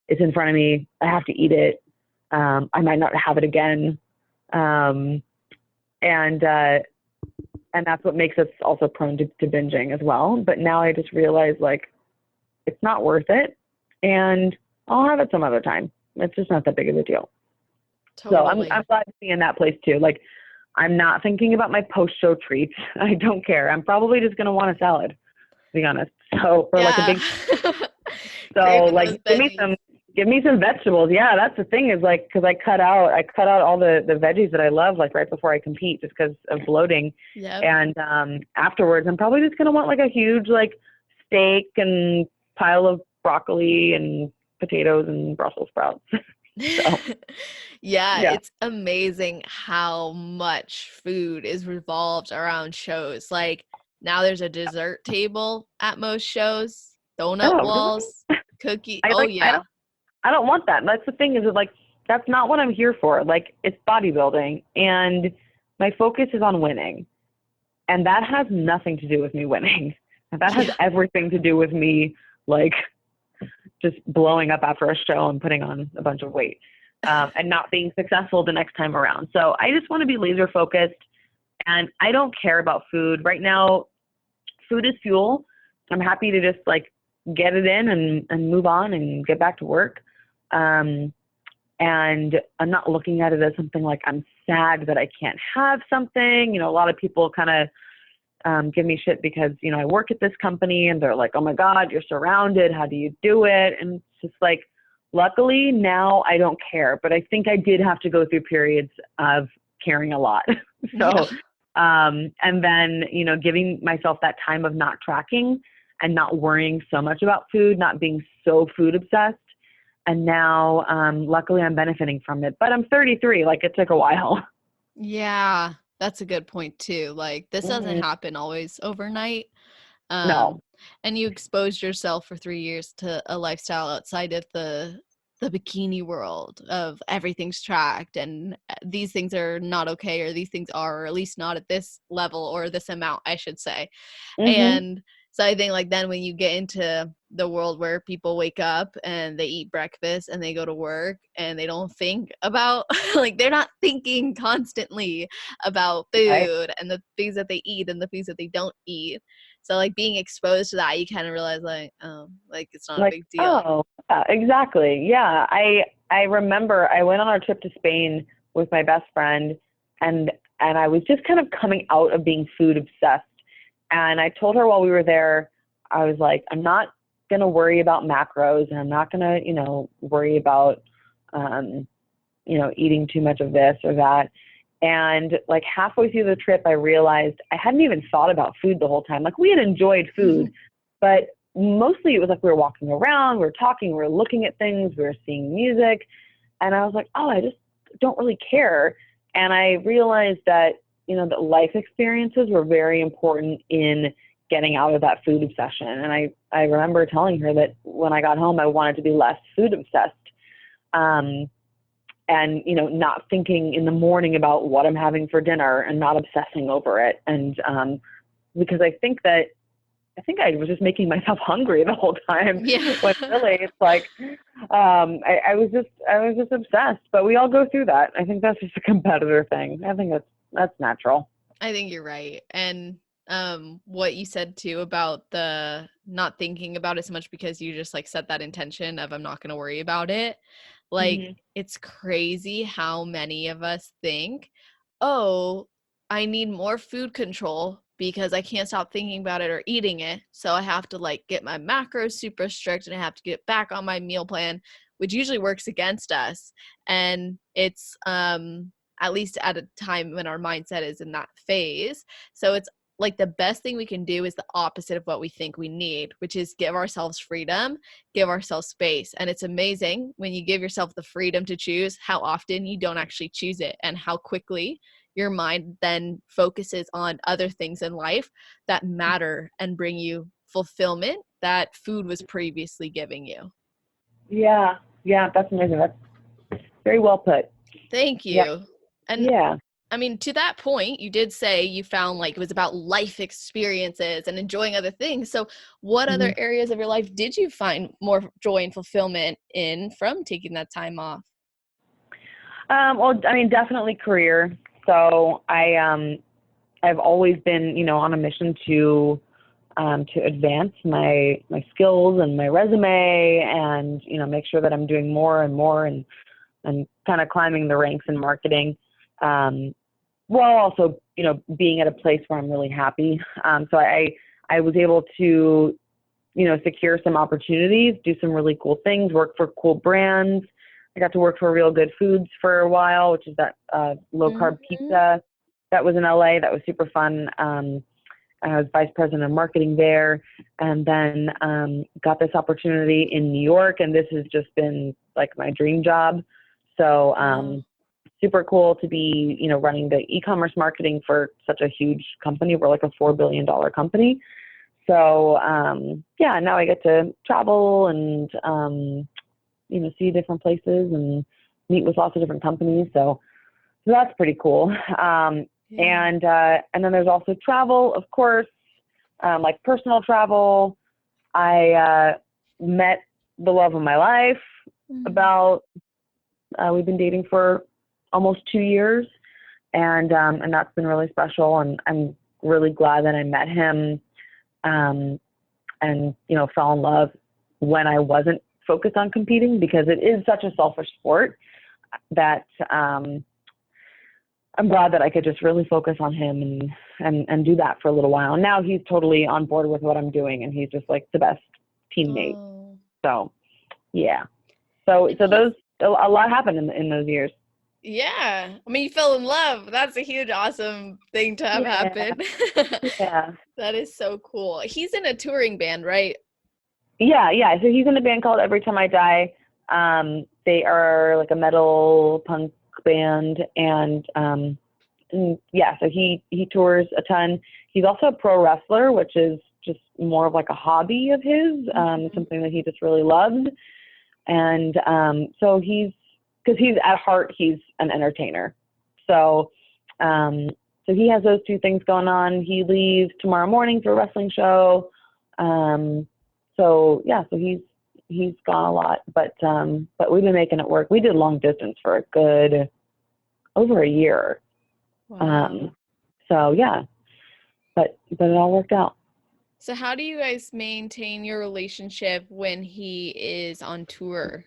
it's in front of me, I have to eat it. I might not have it again. And that's what makes us also prone to binging as well. But now I just realize like, it's not worth it and I'll have it some other time. It's just not that big of a deal. Totally. So I'm glad to be in that place too. Like I'm not thinking about my post-show treats. I don't care. I'm probably just going to want a salad, to be honest. So for like a big, so like give me some vegetables. Yeah. That's the thing is like, cause I cut out all the veggies that I love, like right before I compete just cause of bloating. Yep. And, afterwards I'm probably just going to want like a huge, like steak and pile of broccoli and potatoes and Brussels sprouts. So, yeah, it's amazing how much food is revolved around shows. Like now there's a dessert table at most shows, donut walls, cookie. Yeah. I don't want that. That's the thing is like, that's not what I'm here for. Like it's bodybuilding and my focus is on winning. And that has nothing to do with me winning. That has everything to do with me, like just blowing up after a show and putting on a bunch of weight and not being successful the next time around. So I just want to be laser focused and I don't care about food right now. Food is fuel. I'm happy to just like get it in and move on and get back to work. And I'm not looking at it as something like I'm sad that I can't have something. A lot of people kind of give me shit because, I work at this company and they're like, oh my God, you're surrounded. How do you do it? And it's just like, luckily now I don't care, but I think I did have to go through periods of caring a lot. So, and then, giving myself that time of not tracking and not worrying so much about food, not being so food obsessed. And now, luckily I'm benefiting from it, but I'm 33, like it took a while. Yeah. That's a good point too. Like this doesn't happen always overnight. No. And you exposed yourself for 3 years to a lifestyle outside of the bikini world of everything's tracked and these things are not okay or these things are, or at least not at this level or this amount, I should say. And So I think like then when you get into the world where people wake up and they eat breakfast and they go to work and they don't think about like they're not thinking constantly about Right. food and the things that they eat and the things that they don't eat. So like being exposed to that, you kind of realize like it's not a Like, big deal. oh, yeah, exactly. Yeah. I remember I went on our trip to Spain with my best friend, and I was just kind of coming out of being food obsessed. And I told her while we were there, I was like, I'm not gonna worry about macros, and I'm not gonna, worry about um, eating too much of this or that. And like halfway through the trip, I realized I hadn't even thought about food the whole time. Like we had enjoyed food, but mostly it was like we were walking around, we were talking, we were looking at things, we were seeing music. And I was like, oh, I just don't really care. And I realized that, that life experiences were very important in getting out of that food obsession. And I remember telling her that when I got home, I wanted to be less food obsessed. And not thinking in the morning about what I'm having for dinner and not obsessing over it. And because I think I was just making myself hungry the whole time Yeah. when really it's like I was just obsessed. But we all go through that. I think that's just a competitor thing. I think that's natural. I think you're right. And what you said too about the not thinking about it so much because you just like set that intention of I'm not going to worry about it. Like Hmm. it's crazy how many of us think, "Oh, I need more food control because I can't stop thinking about it or eating it. So I have to like get my macros super strict and I have to get back on my meal plan," which usually works against us. And it's at least at a time when our mindset is in that phase. So it's like the best thing we can do is the opposite of what we think we need, which is give ourselves freedom, give ourselves space. And it's amazing when you give yourself the freedom to choose how often you don't actually choose it and how quickly your mind then focuses on other things in life that matter and bring you fulfillment that food was previously giving you. Yeah, yeah, that's amazing. That's very well put. Thank Yeah, you. And yeah. I mean, to that point, you did say you found like it was about life experiences and enjoying other things. So, what Hmm. other areas of your life did you find more joy and fulfillment in from taking that time off? Well, I mean, definitely career. So I've always been, on a mission to advance my skills and my resume, and make sure that I'm doing more and more, and kind of climbing the ranks in marketing, while also being at a place where I'm really happy. So I was able to secure some opportunities, do some really cool things, work for cool brands. I got to work for Real Good Foods for a while, which is that low carb Mm-hmm. pizza that was in LA. That was super fun. I was vice president of marketing there, and then got this opportunity in New York, and this has just been like my dream job. So Wow. super cool to be, running the e-commerce marketing for such a huge company. We're like a $4 billion company. So yeah, now I get to travel and see different places and meet with lots of different companies. So that's pretty cool. Yeah. And then there's also travel, of course, like personal travel. I met the love of my life Mm. about we've been dating for almost 2 years, and that's been really special. And I'm really glad that I met him, um, and fell in love when I wasn't focused on competing, because it is such a selfish sport that I'm glad that I could just really focus on him and do that for a little while. Now he's totally on board with what I'm doing, and he's just like the best teammate. Oh. So yeah. So And he's those a lot happened in those years. yeah. I mean, you fell in love. That's a huge, awesome thing to have Yeah, happen. yeah, That is so cool. He's in a touring band, right? yeah. So he's in a band called Every Time I Die. They are like a metal punk band, and yeah. So he tours a ton. He's also a pro wrestler, which is just more of like a hobby of his, Mhm. something that he just really loved. And so because he's at heart, he's an entertainer. So, um, so he has those two things going on. He leaves tomorrow morning for a wrestling show. So yeah, so he's gone a lot, but we've been making it work. We did long distance for a good over a year. Wow. So yeah, but it all worked out. So how do you guys maintain your relationship when he is on tour?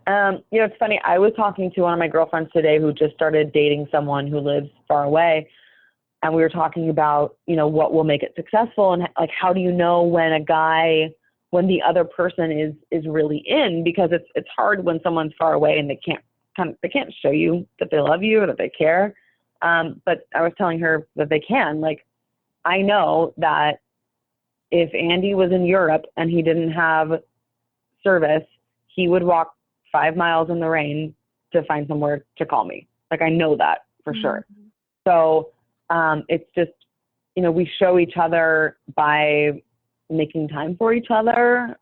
It's funny. I was talking to one of my girlfriends today who just started dating someone who lives far away. And we were talking about, what will make it successful and like, how do you know when when the other person is really in, because it's hard when someone's far away and they can't show you that they love you or that they care. But I was telling her that they can. Like, I know that if Andy was in Europe and he didn't have service, he would walk 5 miles in the rain to find somewhere to call me. Like, I know that for sure. So it's just, we show each other by making time for each other.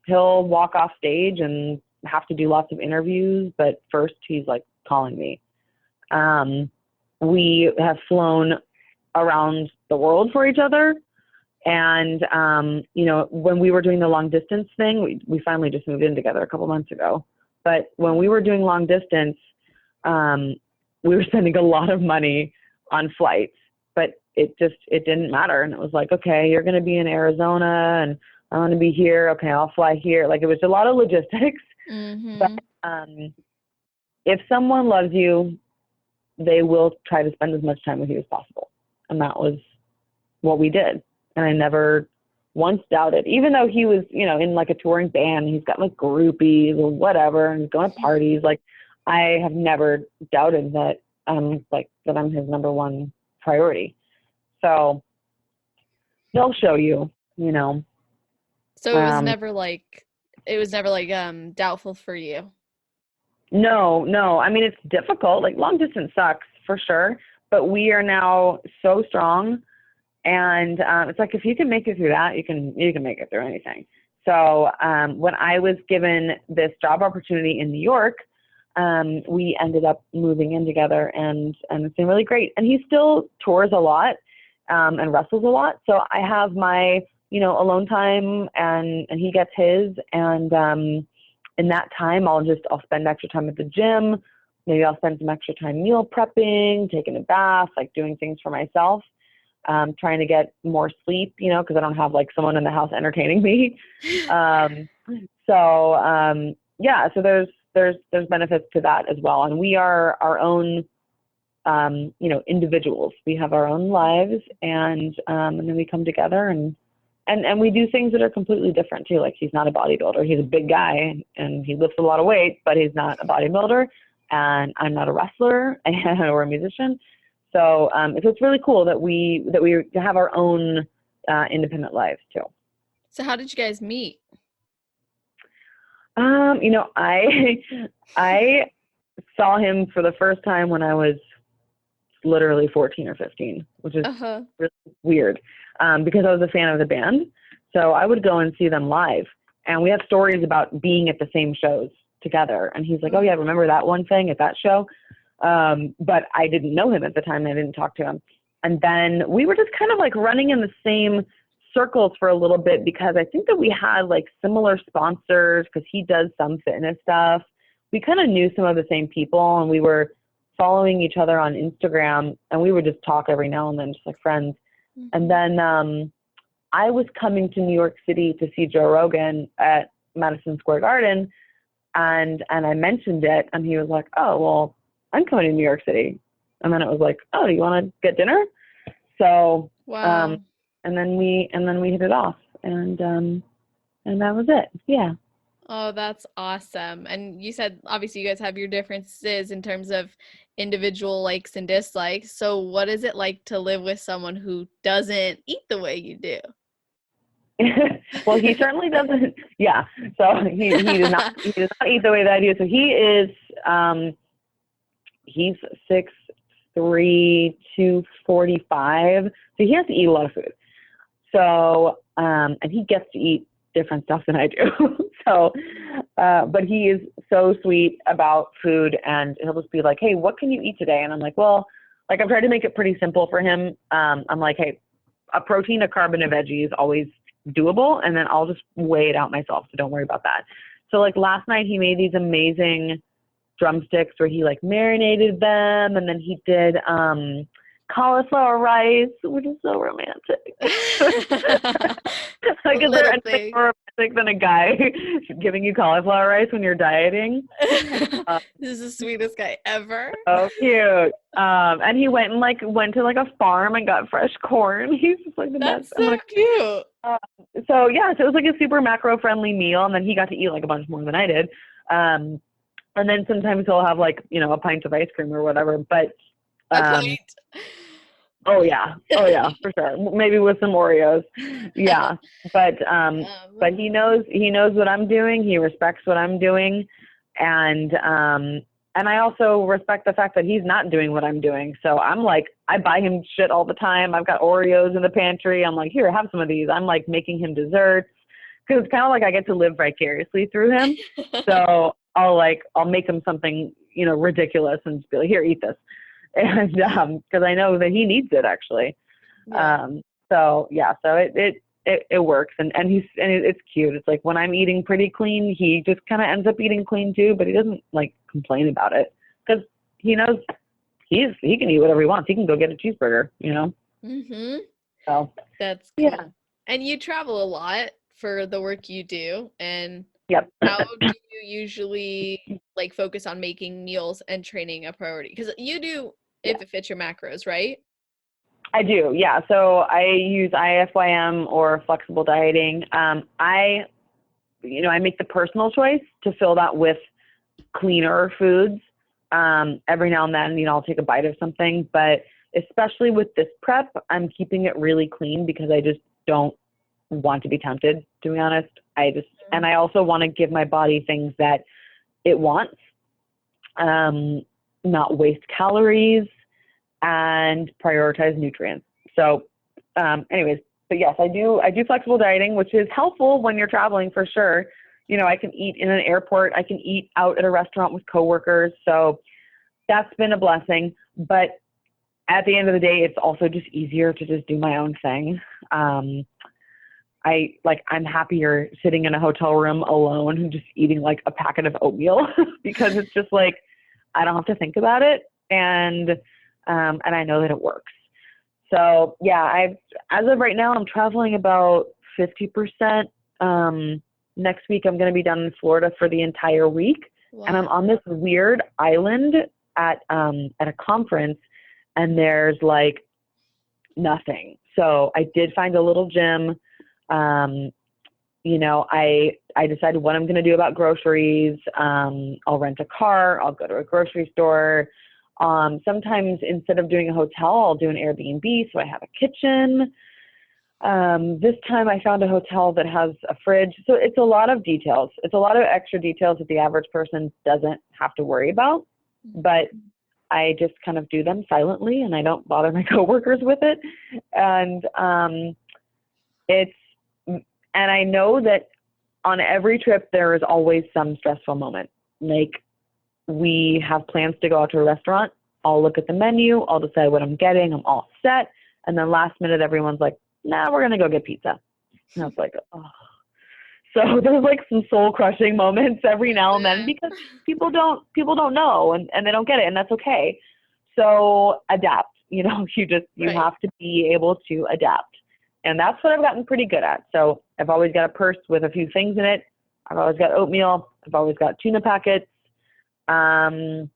He'll walk off stage and have to do lots of interviews, but first he's like calling me. We have flown around the world for each other. And, when we were doing the long distance thing, we finally just moved in together a couple months ago. But when we were doing long distance, we were spending a lot of money on flights, but it didn't matter. And it was like, okay, you're going to be in Arizona and I'm going to be here. Okay, I'll fly here. Like, it was a lot of logistics. Mm-hmm. But if someone loves you, they will try to spend as much time with you as possible. And that was what we did. And I never once doubted, even though he was, in like a touring band, he's got like groupies or whatever, and he's going to parties. Like, I have never doubted that I'm his number one priority. So they'll show you, So it was never like doubtful for you. No. I mean, it's difficult. Like, long distance sucks for sure, but we are now so strong. And it's like, if you can make it through that, you can make it through anything. So when I was given this job opportunity in New York, we ended up moving in together, and it's been really great. And he still tours a lot and wrestles a lot. So I have my, alone time, and he gets his. And in that time, I'll spend extra time at the gym. Maybe I'll spend some extra time meal prepping, taking a bath, like doing things for myself. Trying to get more sleep, because I don't have like someone in the house entertaining me. So there's benefits to that as well. And we are our own, individuals. We have our own lives, and then we come together and we do things that are completely different too. Like, he's not a bodybuilder. He's a big guy and he lifts a lot of weight, but he's not a bodybuilder. And I'm not a wrestler or a musician. So it's really cool that we have our own independent lives too. So how did you guys meet? I saw him for the first time when I was literally 14 or 15, which is really weird because I was a fan of the band. So I would go and see them live, and we have stories about being at the same shows together. And he's like, oh yeah, remember that one thing at that show? But I didn't know him at the time. And I didn't talk to him. And then we were just kind of like running in the same circles for a little bit, because I think that we had like similar sponsors, because he does some fitness stuff. We kind of knew some of the same people, and we were following each other on Instagram, and we would just talk every now and then, just like friends. Mm-hmm. And then I was coming to New York City to see Joe Rogan at Madison Square Garden, and I mentioned it, and he was like, oh, well, I'm coming to New York City. And then it was like, oh, you want to get dinner? So, wow. And then we hit it off, and that was it. Yeah. Oh, that's awesome. And you said obviously you guys have your differences in terms of individual likes and dislikes. So what is it like to live with someone who doesn't eat the way you do? Well, he certainly doesn't. Yeah. So he does not eat the way that I do. So he's 6'3", 245. So he has to eat a lot of food. So, and he gets to eat different stuff than I do. So, but he is so sweet about food, and he'll just be like, hey, what can you eat today? And I'm like, well, like, I've tried to make it pretty simple for him. I'm like, hey, a protein, a carb, and a veggie is always doable. And then I'll just weigh it out myself. So don't worry about that. So like last night he made these amazing drumsticks where he like marinated them, and then he did cauliflower rice, which is so romantic. Like, is there anything more romantic than a guy giving you cauliflower rice when you're dieting? This is the sweetest guy ever. So cute. And he went to like a farm and got fresh corn. He's just like the best. That's so cute. So yeah, so it was like a super macro friendly meal, and then he got to eat like a bunch more than I did. And then sometimes he'll have like, you know, a pint of ice cream or whatever. But a pint. Oh yeah, for sure. Maybe with some Oreos. Yeah, but he knows what I'm doing. He respects what I'm doing, and I also respect the fact that he's not doing what I'm doing. So I'm like, I buy him shit all the time. I've got Oreos in the pantry. I'm like, here, have some of these. I'm like making him desserts, because it's kind of like I get to live vicariously through him. So I'll make him something, you know, ridiculous and just be like, here, eat this. And because I know that he needs it actually. Yeah. So it works, and it's cute. It's like when I'm eating pretty clean, he just kind of ends up eating clean too, but he doesn't like complain about it, because he knows he can eat whatever he wants. He can go get a cheeseburger, you know. Mhm. So that's cool. Yeah. And you travel a lot for the work you do, and yep. How do you usually like focus on making meals and training a priority? Because you do if it fits your macros, right? I do, yeah. So I use IFYM or flexible dieting. I make the personal choice to fill that with cleaner foods. Every now and then, you know, I'll take a bite of something, but especially with this prep, I'm keeping it really clean because I just don't want to be tempted, to be honest. And I also want to give my body things that it wants, not waste calories, and prioritize nutrients. So anyways, but yes, I do flexible dieting, which is helpful when you're traveling for sure. You know, I can eat in an airport, I can eat out at a restaurant with coworkers. So that's been a blessing. But at the end of the day, it's also just easier to just do my own thing. I'm happier sitting in a hotel room alone and just eating like a packet of oatmeal because it's just like, I don't have to think about it. And I know that it works. So yeah, as of right now, I'm traveling about 50%. Next week, I'm going to be down in Florida for the entire week. Wow. And I'm on this weird island at a conference, and there's like nothing. So I did find a little gym. You know, I decided what I'm going to do about groceries. I'll rent a car. I'll go to a grocery store. Sometimes instead of doing a hotel, I'll do an Airbnb, so I have a kitchen. This time I found a hotel that has a fridge. So it's a lot of details. It's a lot of extra details that the average person doesn't have to worry about, but I just kind of do them silently, and I don't bother my coworkers with it. And and I know that on every trip there is always some stressful moment. Like, we have plans to go out to a restaurant. I'll look at the menu. I'll decide what I'm getting. I'm all set. And then last minute, everyone's like, nah, we're going to go get pizza. And I was like, oh. So there's like some soul crushing moments every now and then because people don't know and they don't get it. And that's okay. So adapt, you know, you have to be able to adapt. And that's what I've gotten pretty good at. So I've always got a purse with a few things in it. I've always got oatmeal. I've always got tuna packets. I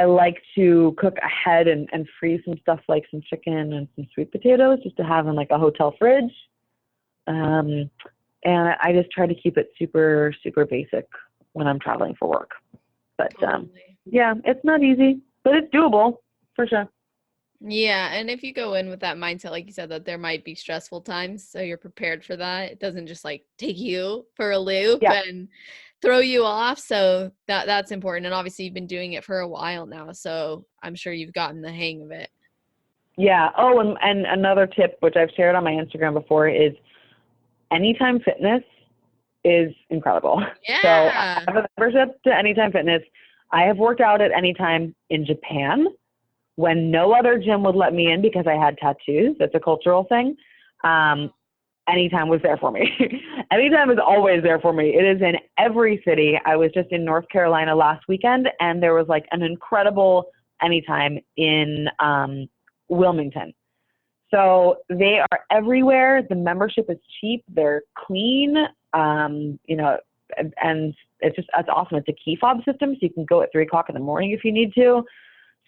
like to cook ahead and freeze some stuff like some chicken and some sweet potatoes just to have in like a hotel fridge. And I just try to keep it super, super basic when I'm traveling for work. But yeah, it's not easy, but it's doable for sure. Yeah, and if you go in with that mindset, like you said, that there might be stressful times, so you're prepared for that. It doesn't just like take you for a loop and throw you off. So that's important. And obviously you've been doing it for a while now, so I'm sure you've gotten the hang of it. Yeah. Oh, and another tip, which I've shared on my Instagram before, is Anytime Fitness is incredible. Yeah. So I have a membership to Anytime Fitness. I have worked out at Anytime in Japan, when no other gym would let me in because I had tattoos. That's a cultural thing. Anytime was there for me. Anytime is always there for me. It is in every city. I was just in North Carolina last weekend, and there was like an incredible Anytime in Wilmington. So they are everywhere. The membership is cheap. They're clean. You know, and it's awesome. It's a key fob system, so you can go at 3:00 in the morning if you need to.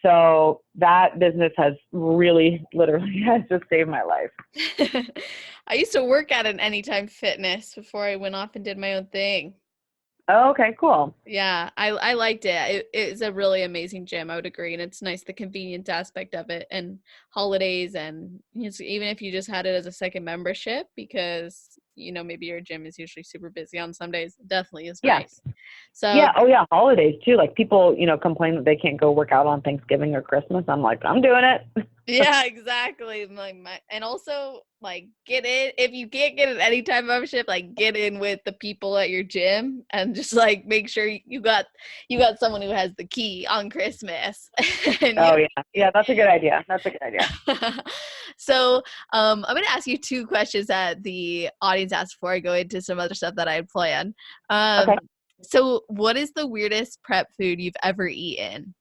So that business has really, literally, has just saved my life. I used to work at an Anytime Fitness before I went off and did my own thing. Oh, okay, cool. Yeah, I liked it. It's a really amazing gym, I would agree. And it's nice, the convenience aspect of it, and holidays, and even if you just had it as a second membership, because, you know, maybe your gym is usually super busy on some days, it definitely is Yeah. nice. So Yeah. Oh, yeah. Holidays too. Like people, you know, complain that they can't go work out on Thanksgiving or Christmas. I'm like, I'm doing it. yeah, exactly. Like and also like get in if you can't get an Anytime membership, like get in with the people at your gym and just like make sure you got someone who has the key on Christmas. And Oh, yeah. Yeah. That's a good idea. That's a good idea. So I'm gonna ask you two questions that the audience asked before I go into some other stuff that I had planned. Okay. So what is the weirdest prep food you've ever eaten?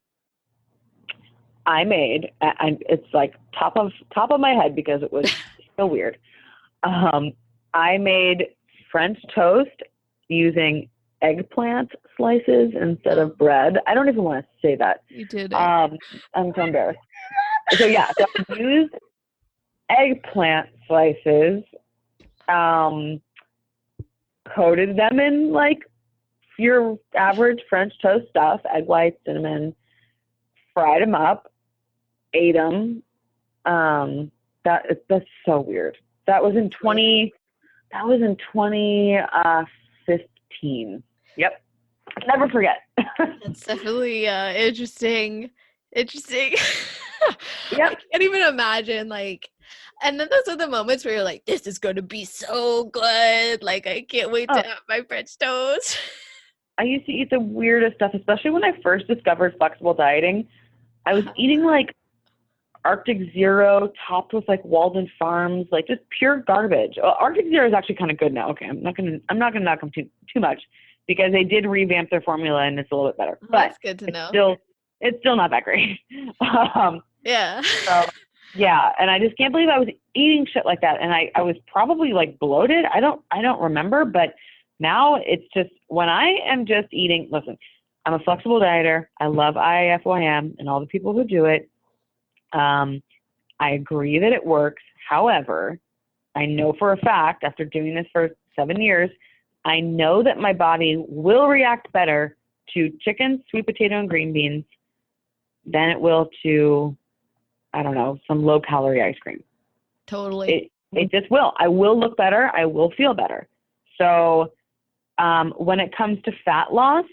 I made, and it's like top of my head because it was so weird. I made French toast using eggplant slices instead of bread. I don't even want to say that. You did it. I'm so embarrassed. So yeah, so I used eggplant slices, coated them in like your average French toast stuff, egg whites, cinnamon, fried them up, ate them. That's so weird. That was in 2015. Yep. Never forget. That's definitely interesting. Interesting. Yep. I can't even imagine, like, and then those are the moments where you're like, this is going to be so good. Like, I can't wait to have my French toast. I used to eat the weirdest stuff, especially when I first discovered flexible dieting. I was eating like Arctic Zero topped with like Walden Farms, like just pure garbage. Well, Arctic Zero is actually kind of good now. Okay, I'm not gonna knock them too much because they did revamp their formula and it's a little bit better. Well, but that's good to know. It's still not that great. Yeah. So, yeah, and I just can't believe I was eating shit like that, and I was probably like bloated. I don't remember, but now it's just when I am just eating. Listen, I'm a flexible dieter. I love IFYM and all the people who do it. I agree that it works. However, I know for a fact, after doing this for 7 years, I know that my body will react better to chicken, sweet potato, and green beans than it will to, I don't know, some low-calorie ice cream. Totally. It just will. I will look better. I will feel better. So when it comes to fat loss,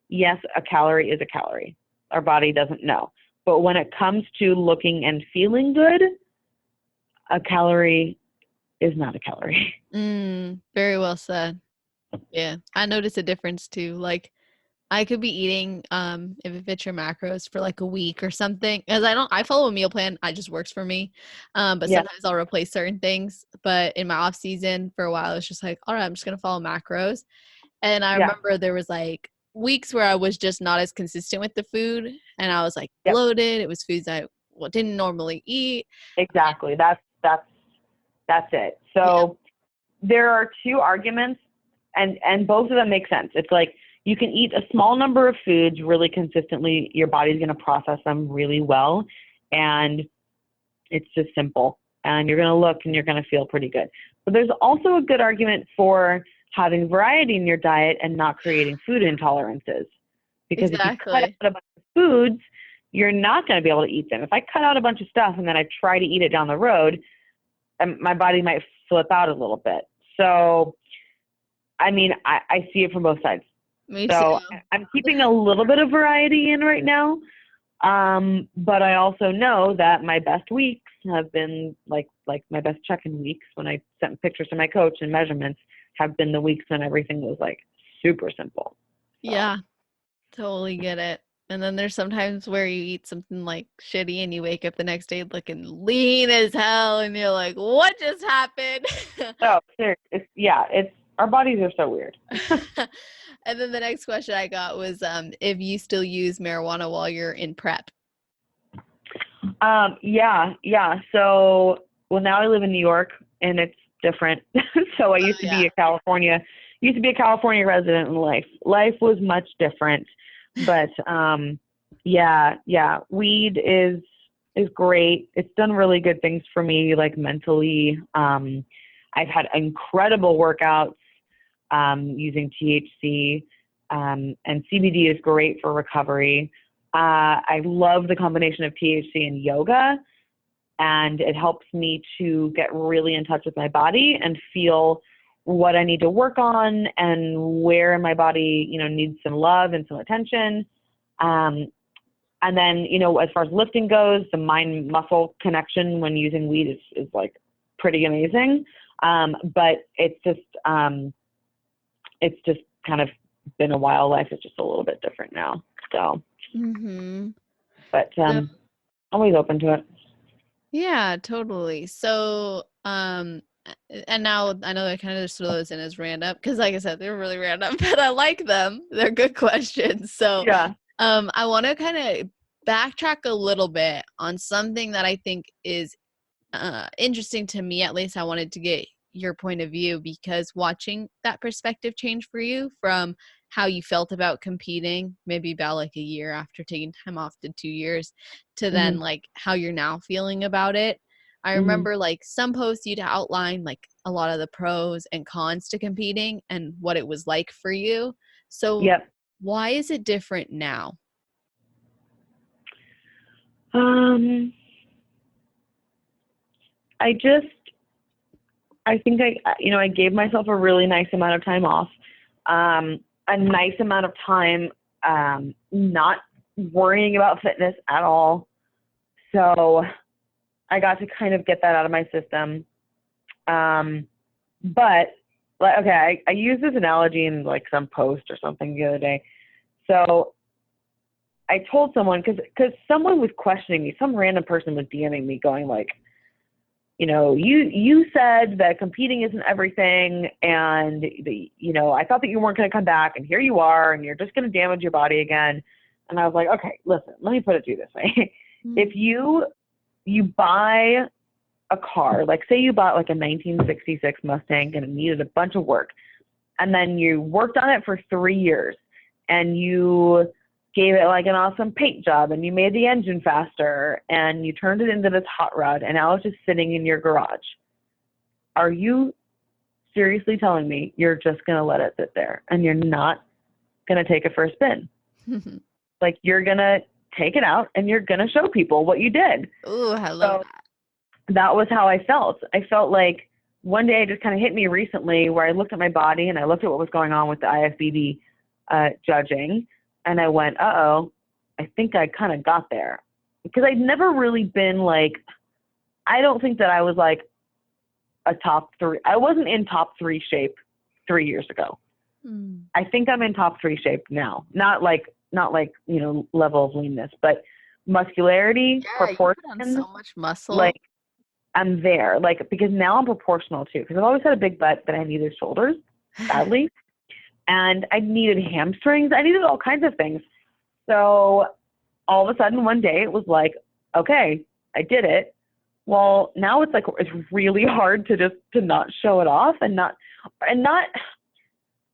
yes, a calorie is a calorie. Our body doesn't know. But when it comes to looking and feeling good, a calorie is not a calorie. Very well said. Yeah, I noticed a difference too. Like, I could be eating if it fits your macros for like a week or something. Because I follow a meal plan. It just works for me. But Yeah. sometimes I'll replace certain things. But in my off season for a while, it's just like, all right, I'm just gonna follow macros. And I remember there was like weeks where I was just not as consistent with the food, and I was like bloated. It was foods I didn't normally eat. Exactly. That's it. So there are two arguments, and both of them make sense. It's like you can eat a small number of foods really consistently. Your body's going to process them really well, and it's just simple. And you're going to look and you're going to feel pretty good. But there's also a good argument for having variety in your diet and not creating food intolerances. Because if you cut out a bunch of foods, you're not going to be able to eat them. If I cut out a bunch of stuff and then I try to eat it down the road, my body might flip out a little bit. So, I mean, I see it from both sides. Me so too. I'm keeping a little bit of variety in right now. But I also know that my best weeks have been like my best check-in weeks when I sent pictures to my coach and measurements have been the weeks when everything was like super simple. Yeah, totally get it. And then there's sometimes where you eat something like shitty and you wake up the next day looking lean as hell and you're like, what just happened? Oh, it's our bodies are so weird. And then the next question I got was if you still use marijuana while you're in prep. Yeah. So, well, now I live in New York and it's different. So I used to be a California resident in life. Life was much different, but yeah, weed is great. It's done really good things for me, like mentally. I've had incredible workouts using THC, and CBD is great for recovery. I love the combination of THC and yoga, and it helps me to get really in touch with my body and feel what I need to work on and where my body, needs some love and some attention. And then, as far as lifting goes, the mind muscle connection when using weed is like pretty amazing. But it's just kind of been a while. Life is just a little bit different now. So, but always open to it. Yeah, totally. So, and now I know I kind of just throw those in as random because, like I said, they're really random, but I like them. They're good questions. So, Yeah. I want to kind of backtrack a little bit on something that I think is interesting to me. At least I wanted to get your point of view because watching that perspective change for you from how you felt about competing, maybe about like a year after taking time off to 2 years, to then like how you're now feeling about it. I remember like some posts you'd outline like a lot of the pros and cons to competing and what it was like for you. So why is it different now? I think I gave myself a really nice amount of time off, a nice amount of time, not worrying about fitness at all. So I got to kind of get that out of my system. But like, okay, I used this analogy in like some post or something the other day. So I told someone, because someone was questioning me, some random person was DMing me going like, you said that competing isn't everything, and I thought that you weren't going to come back, and here you are, and you're just going to damage your body again. And I was like, okay, listen, let me put it to you this way. If you buy a car, like say you bought like a 1966 Mustang and it needed a bunch of work, and then you worked on it for 3 years, and you gave it like an awesome paint job, and you made the engine faster, and you turned it into this hot rod, and now it's just sitting in your garage. Are you seriously telling me you're just going to let it sit there and you're not going to take it for a spin? Like, you're going to take it out and you're going to show people what you did. Ooh, I love that. That was how I felt. I felt like one day it just kind of hit me recently where I looked at my body and I looked at what was going on with the IFBB judging. And I went, uh-oh, I think I kind of got there. Because I'd never really been like, I don't think that I was like a top three. I wasn't in top three shape 3 years ago. I think I'm in top three shape now. Not like, level of leanness, but muscularity, proportion. You put on so much muscle. Like, I'm there. Like, because now I'm proportional too. Because I've always had a big butt, but I needed shoulders badly. And I needed hamstrings. I needed all kinds of things. So all of a sudden one day it was like, okay, I did it. Well, now it's like, it's really hard to not show it off and not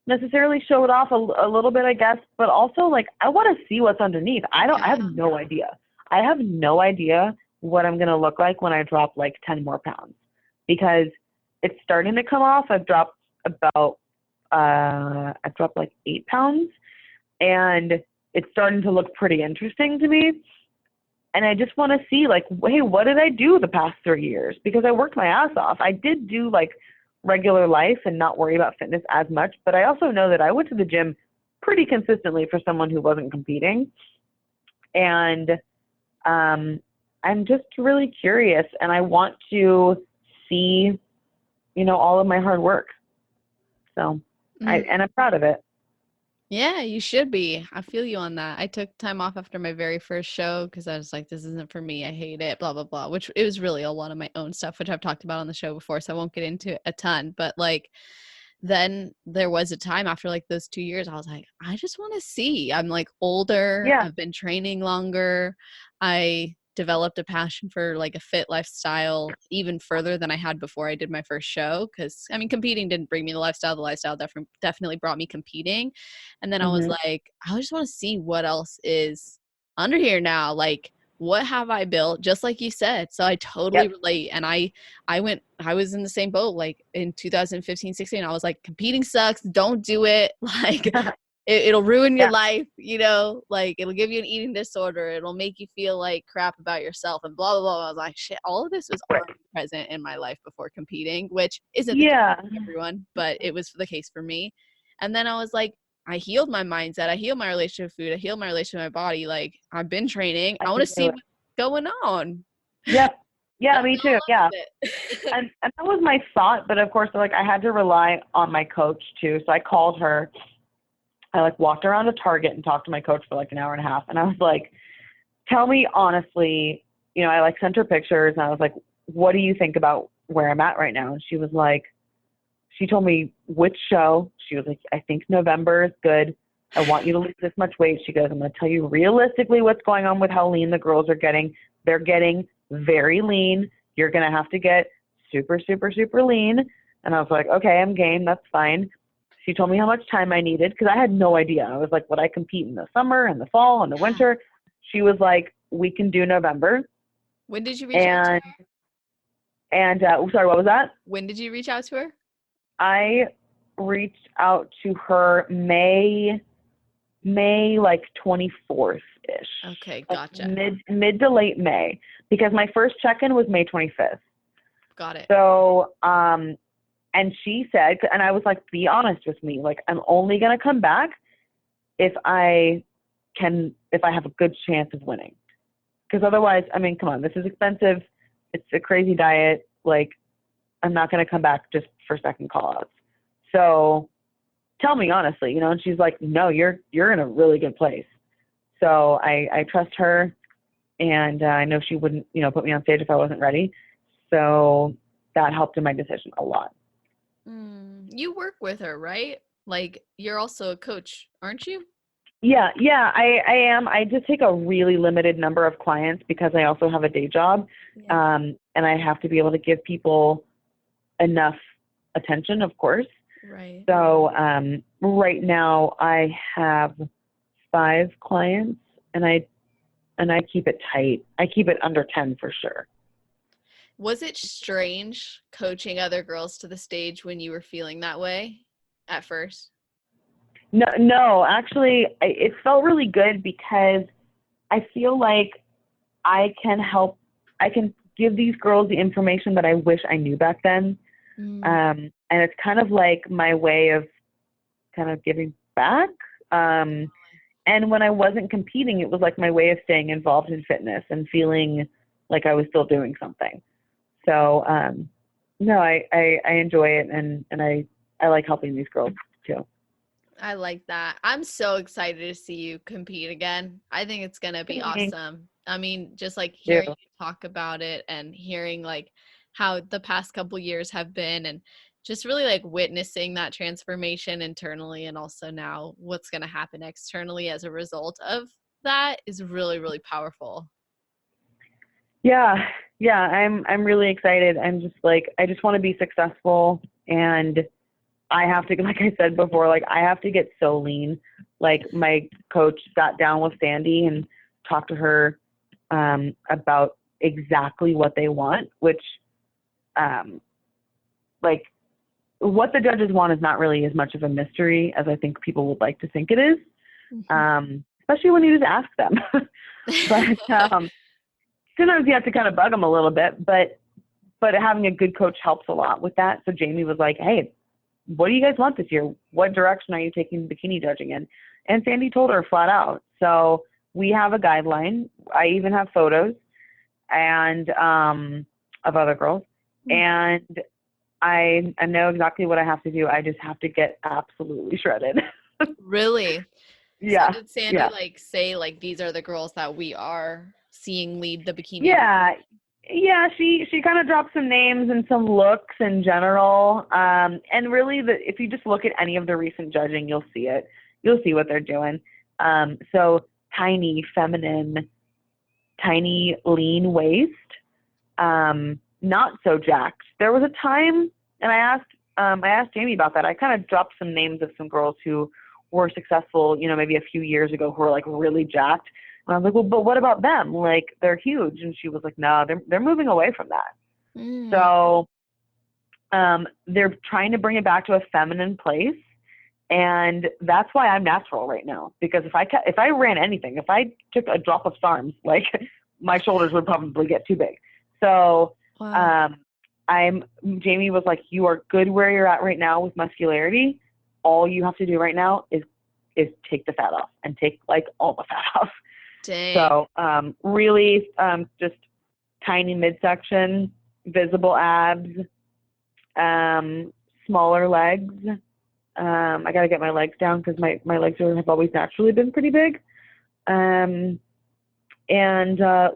necessarily show it off a little bit, I guess, but also like, I want to see what's underneath. I have no idea. I have no idea what I'm going to look like when I drop like 10 more pounds, because it's starting to come off. I've dropped like 8 pounds, and it's starting to look pretty interesting to me. And I just want to see like, hey, what did I do the past 3 years? Because I worked my ass off. I did do like regular life and not worry about fitness as much, but I also know that I went to the gym pretty consistently for someone who wasn't competing. And I'm just really curious, and I want to see, all of my hard work. So, I'm proud of it. Yeah, you should be. I feel you on that. I took time off after my very first show because I was like, this isn't for me. I hate it, blah, blah, blah, which it was really a lot of my own stuff, which I've talked about on the show before. So I won't get into it a ton. But like, then there was a time after like those 2 years, I was like, I just want to see. I'm like older. Yeah. I've been training longer. I developed a passion for like a fit lifestyle even further than I had before I did my first show. Cause I mean, competing didn't bring me the lifestyle. The lifestyle definitely brought me competing. And then I was Hmm. like, I just want to see what else is under here now. Like, what have I built? Just like you said. So I totally Yep. relate. And I was in the same boat. Like in 2015, 16, I was like, competing sucks. Don't do it. Like, it'll ruin your Yeah. life, you know, like it'll give you an eating disorder. It'll make you feel like crap about yourself and blah, blah, blah. I was like, shit, all of this was already present in my life before competing, which isn't the case Yeah. for everyone, but it was the case for me. And then I was like, I healed my mindset. I healed my relationship with food. I healed my relationship with my body. Like I've been training. I I want can to see do it. what's going on. Yep. Yeah, That's me all too. Yeah. I love it. And that was my thought, but of course, like I had to rely on my coach too. So I called her. I like walked around to Target and talked to my coach for like an hour and a half. And I was like, tell me honestly, I like sent her pictures and I was like, what do you think about where I'm at right now? And she told me which show. She was like, I think November is good. I want you to lose this much weight. She goes, I'm going to tell you realistically what's going on with how lean the girls are getting. They're getting very lean. You're going to have to get super, super, super lean. And I was like, okay, I'm game. That's fine. She told me how much time I needed because I had no idea. I was like, would I compete in the summer and the fall and the winter? She was like, we can do November. When did you reach out to And, her? sorry, what was that? When did you reach out to her? I reached out to her May like 24th ish, Okay, like gotcha. mid to late May, because my first check-in was May 25th. Got it. So, and she said, and I was like, be honest with me, like I'm only gonna come back if I have a good chance of winning, because otherwise, I mean, come on, this is expensive, it's a crazy diet, like I'm not gonna come back just for second call-outs. So tell me honestly, and she's like, no, you're in a really good place. So I trust her, and I know she wouldn't, put me on stage if I wasn't ready. So that helped in my decision a lot. You work with her, right? Like you're also a coach, aren't you? Yeah, I am. I just take a really limited number of clients because I also have a day job, Yeah. and I have to be able to give people enough attention, of course. Right. So right now I have 5 clients, and I keep it tight. I keep it under 10 for sure. Was it strange coaching other girls to the stage when you were feeling that way at first? No, no, actually, it felt really good because I feel like I can help. I can give these girls the information that I wish I knew back then. Mm, And it's kind of like my way of kind of giving back. And when I wasn't competing, it was like my way of staying involved in fitness and feeling like I was still doing something. So, no, I enjoy it, and I like helping these girls too. I like that. I'm so excited to see you compete again. I think it's going to be Thank awesome. I mean, just like you. hearing you talk about it and hearing like how the past couple years have been and just really like witnessing that transformation internally and also now what's going to happen externally as a result of that is really, really powerful. Yeah, yeah, I'm really excited. I'm just like, I just want to be successful, and I have to, like I said before, like I have to get so lean. Like my coach sat down with Sandy and talked to her about exactly what they want, which um, like what the judges want is not really as much of a mystery as I think people would like to think it is, especially when you just ask them. But sometimes you have to kind of bug them a little bit, but having a good coach helps a lot with that. So Jamie was like, hey, what do you guys want this year? What direction are you taking bikini judging in? And Sandy told her flat out. So we have a guideline. I even have photos and of other girls. And I know exactly what I have to do. I just have to get absolutely shredded. Really? So Yeah, did Sandy yeah. like say like these are the girls that we are seeing lead the bikini team? Yeah, yeah. She kind of dropped some names and some looks in general. And really, if you just look at any of the recent judging, you'll see it. You'll see what they're doing. So tiny, feminine, tiny, lean waist. Not so jacked. There was a time, and I asked Jamie about that. I kind of dropped some names of some girls who were successful, maybe a few years ago, who were like really jacked. And I was like, well, but what about them? Like, they're huge. And she was like, no, they're moving away from that. Mm. So they're trying to bring it back to a feminine place. And that's why I'm natural right now. Because if I ran anything, if I took a drop of SARMs, like my shoulders would probably get too big. So Wow. Jamie was like, you are good where you're at right now with muscularity. All you have to do right now is take the fat off and take like all the fat off. Dang. So really just tiny midsection, visible abs, smaller legs. I got to get my legs down because my legs have always naturally been pretty big. And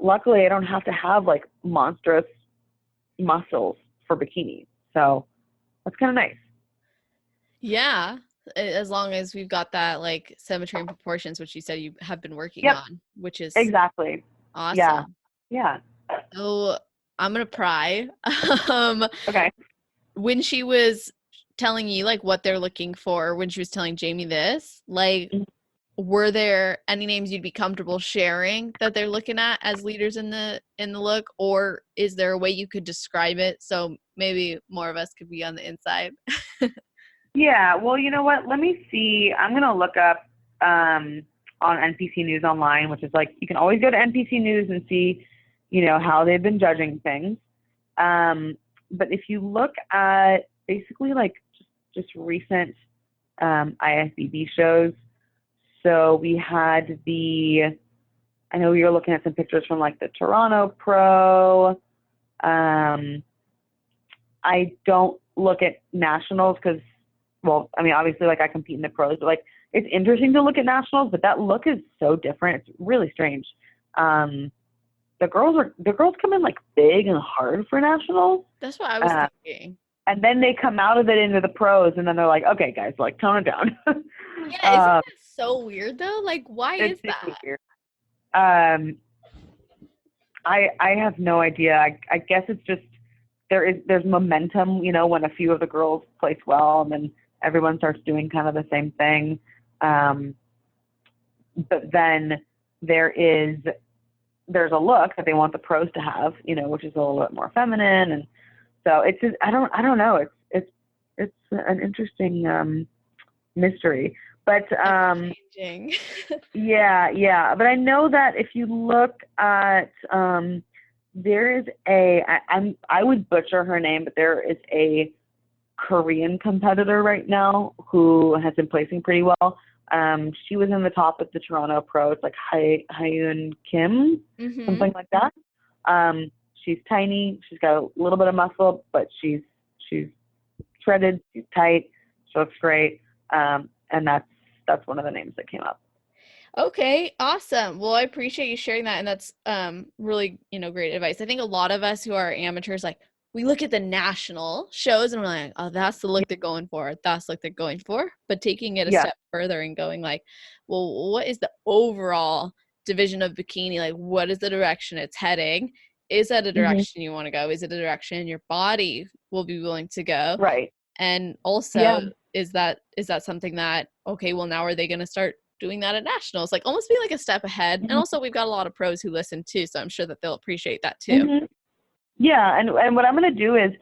luckily I don't have to have like monstrous muscles for bikini. So that's kind of nice. Yeah. As long as we've got that like symmetry and proportions, which you said you have been working Yep, on, which is exactly. Yeah. awesome. Yeah. So I'm gonna pry. Um, Okay. when she was telling you like what they're looking for, when she was telling Jamie this, like were there any names you'd be comfortable sharing that they're looking at as leaders in the look, or is there a way you could describe it so maybe more of us could be on the inside? Yeah. Well, you know what? Let me see. I'm going to look up on NPC News Online, which is like, you can always go to NPC News and see, how they've been judging things. But if you look at basically like just recent IFBB shows, so we had I know we were looking at some pictures from like the Toronto Pro. I don't look at nationals because, well, I mean, obviously, like I compete in the pros, but like it's interesting to look at nationals, but that look is so different. It's really strange. The girls come in like big and hard for nationals, That's what I was uh, thinking. and then they come out of it into the pros, and then they're like, okay, guys, like tone it down. Yeah, isn't um, that so weird though? Like, why it's is super that? weird. Um, I have no idea. I guess it's just there's momentum, when a few of the girls place well, and then everyone starts doing kind of the same thing. Um, but then there's a look that they want the pros to have, which is a little bit more feminine, and so it's just I don't know. It's an interesting mystery, but Ever changing. yeah. But I know that if you look at there is I would butcher her name, but there is a Korean competitor right now who has been placing pretty well. She was in the top of the Toronto Pro. It's like Hyun Kim, Mm-hmm. something like that. She's tiny. She's got a little bit of muscle, but she's shredded. She's tight. She looks great. And that's one of the names that came up. Okay, awesome. Well, I appreciate you sharing that, and that's really, great advice. I think a lot of us who are amateurs, like we look at the national shows and we're like, oh, that's the look they're going for. That's the look they're going for. But taking it a Yeah. step further and going like, well, what is the overall division of bikini? Like, what is the direction it's heading? Is that a Hmm. direction you want to go? Is it a direction your body will be willing to go? Right. And also, Yeah. is that something that, okay, well, now are they going to start doing that at nationals? Like almost be like a step ahead. And Hmm. also we've got a lot of pros who listen too, so I'm sure that they'll appreciate that too. Hmm. Yeah. And what I'm going to do is,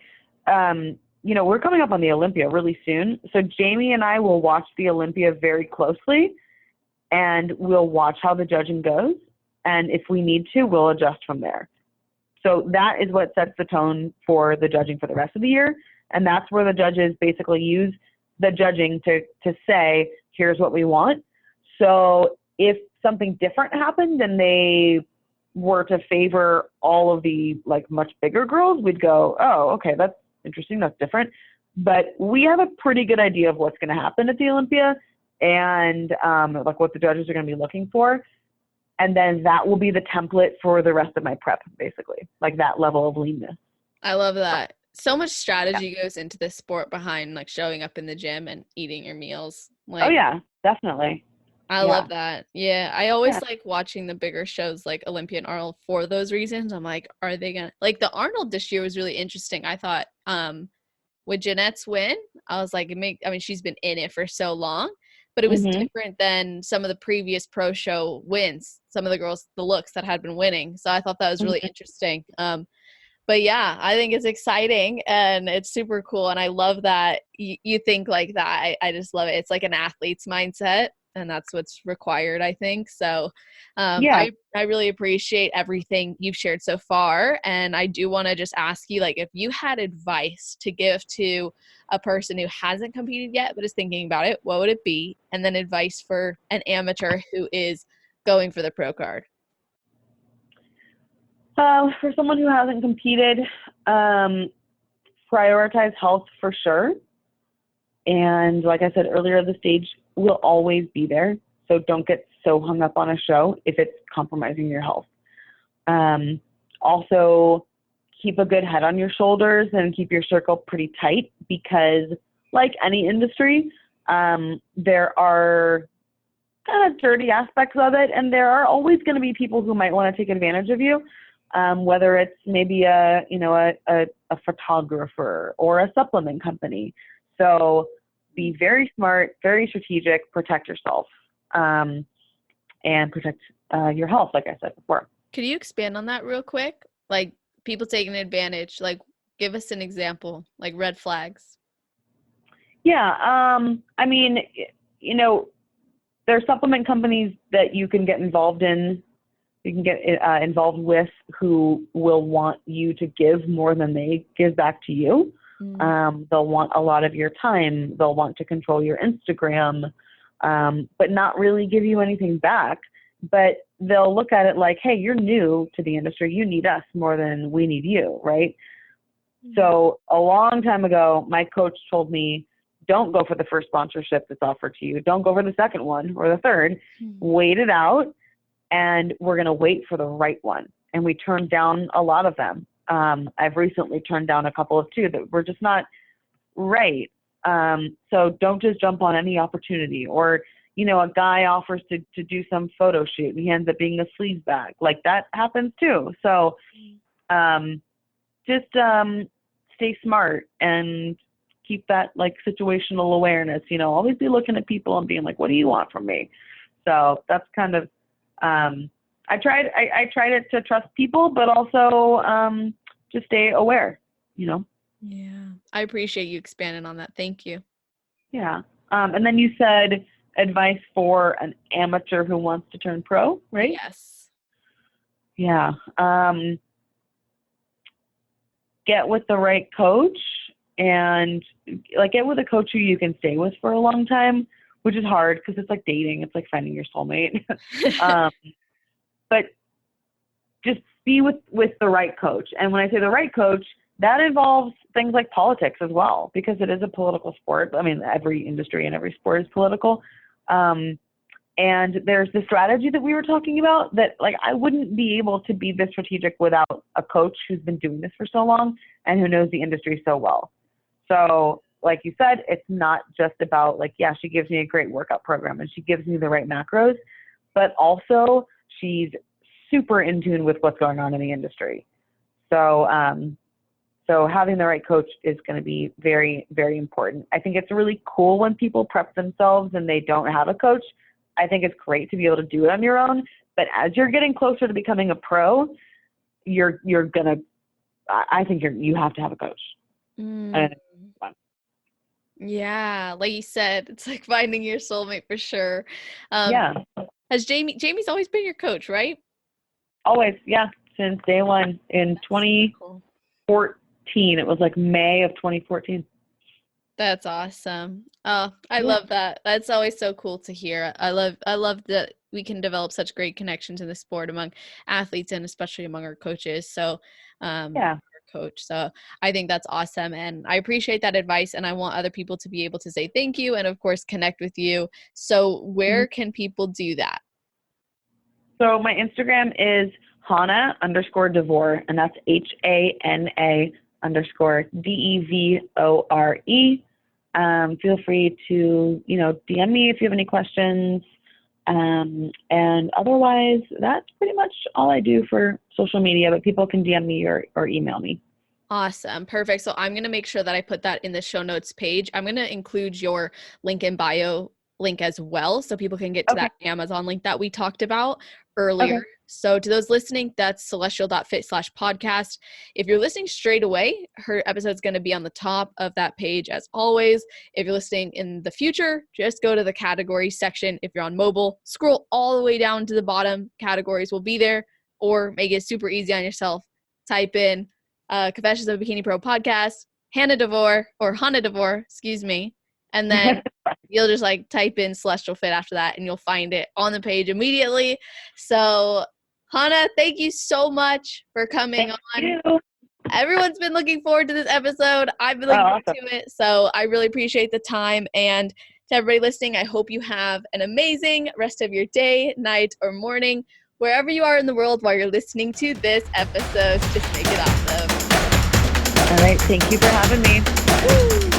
we're coming up on the Olympia really soon. So Jamie and I will watch the Olympia very closely, and we'll watch how the judging goes. And if we need to, we'll adjust from there. So that is what sets the tone for the judging for the rest of the year. And that's where the judges basically use the judging to say, here's what we want. So if something different happened and they were to favor all of the like much bigger girls, we'd go, oh, okay, that's interesting. That's different. But we have a pretty good idea of what's going to happen at the Olympia. and like what the judges are going to be looking for. And then that will be the template for the rest of my prep, basically, like that level of leanness. I love that. So much Yeah. strategy goes into this sport behind like showing up in the gym and eating your meals. Oh, Like yeah, definitely. I Yeah. love that. Yeah, I Yeah. always like watching the bigger shows like Olympia and Arnold for those reasons. I'm like, are they gonna like the Arnold this year was really interesting. I thought with Jeanette's win, I was like, I mean, she's been in it for so long, but it was Hmm. different than some of the previous pro show wins. Some of the girls, the looks that had been winning. So I thought that was really Hmm. interesting. But yeah, I think it's exciting and it's super cool. And I love that you think like that. I just love it. It's like an athlete's mindset, and that's what's required, I think. So Yeah. I really appreciate everything you've shared so far. And I do want to just ask you, like, if you had advice to give to a person who hasn't competed yet but is thinking about it, what would it be? And then advice for an amateur who is going for the pro card. For someone who hasn't competed, prioritize health for sure. And like I said earlier, the stage will always be there. So don't get so hung up on a show if it's compromising your health. Also, keep a good head on your shoulders and keep your circle pretty tight because, like any industry, there are kind of dirty aspects of it, and there are always going to be people who might want to take advantage of you, whether it's maybe a photographer or a supplement company. So be very smart, very strategic, protect yourself, and protect your health, like I said before. Could you expand on that real quick? Like people taking advantage, like give us an example, like red flags. Yeah, I mean, you know, there are supplement companies that you can get involved in, you can get involved with, who will want you to give more than they give back to you. Mm. They'll want a lot of your time. They'll want to control your Instagram, but not really give you anything back. But they'll look at it like, hey, you're new to the industry. You need us more than we need you, right? So a long time ago, my coach told me, don't go for the first sponsorship that's offered to you. Don't go for the second one or the third. Wait it out, and we're going to wait for the right one. And we turned down a lot of them. I've recently turned down a couple of too that were just not right. So don't just jump on any opportunity. Or, you know, a guy offers to do some photo shoot and he ends up being a sleaze bag. Like that happens too. So just stay smart and keep that like situational awareness, you know, always be looking at people and being like, what do you want from me? So that's kind of, I tried it to trust people, but also just stay aware, you know? Yeah. I appreciate you expanding on that. Thank you. Yeah. And then you said advice for an amateur who wants to turn pro, right? Yes. Yeah. Get with the right coach and like get with a coach who you can stay with for a long time, which is hard because it's like dating. It's like finding your soulmate. But just be with the right coach. And when I say the right coach, that involves things like politics as well, because it is a political sport. I mean, every industry and every sport is political. And there's the strategy that we were talking about that, like, I wouldn't be able to be this strategic without a coach who's been doing this for so long and who knows the industry so well. So, like you said, it's not just about like, yeah, she gives me a great workout program and she gives me the right macros, but also she's super in tune with what's going on in the industry. So, so having the right coach is going to be very, very important. I think it's really cool when people prep themselves and they don't have a coach. I think it's great to be able to do it on your own. But as you're getting closer to becoming a pro, you're gonna. I think you have to have a coach. Mm. And Yeah, like you said, it's like finding your soulmate for sure. Um, yeah, has Jamie's always been your coach, right? always, yeah, since day one in That's so cool. 2014. It was like May of 2014. That's awesome. Oh, I Yeah, love that. That's always so cool to hear. I love that we can develop such great connections in the sport among athletes and especially among our coaches. So, our yeah, coach. So I think that's awesome. And I appreciate that advice. And I want other people to be able to say thank you and, of course, connect with you. So where can people do that? So my Instagram is Hana _Devore, and that's HANA _DEVORE. Feel free to, DM me if you have any questions. And otherwise, that's pretty much all I do for social media, but people can DM me or email me. Awesome. Perfect. So I'm going to make sure that I put that in the show notes page. I'm going to include your link in bio link as well, so people can get to that Amazon link that we talked about earlier. Okay. So to those listening, that's celestial.fit/podcast. If you're listening straight away, her episode's going to be on the top of that page as always. If you're listening in the future, just go to the categories section. If you're on mobile, scroll all the way down to the bottom. Categories will be there, or make it super easy on yourself. Type in Confessions of a Bikini Pro podcast, Hana Devore, excuse me. And then you'll just type in Celestial Fit after that and you'll find it on the page immediately. So Hana, thank you so much for coming on. Thank you. Everyone's been looking forward to this episode. I've been looking forward to it. So I really appreciate the time. And to everybody listening, I hope you have an amazing rest of your day, night, or morning, wherever you are in the world while you're listening to this episode. Just make it awesome. All right. Thank you for having me. Woo!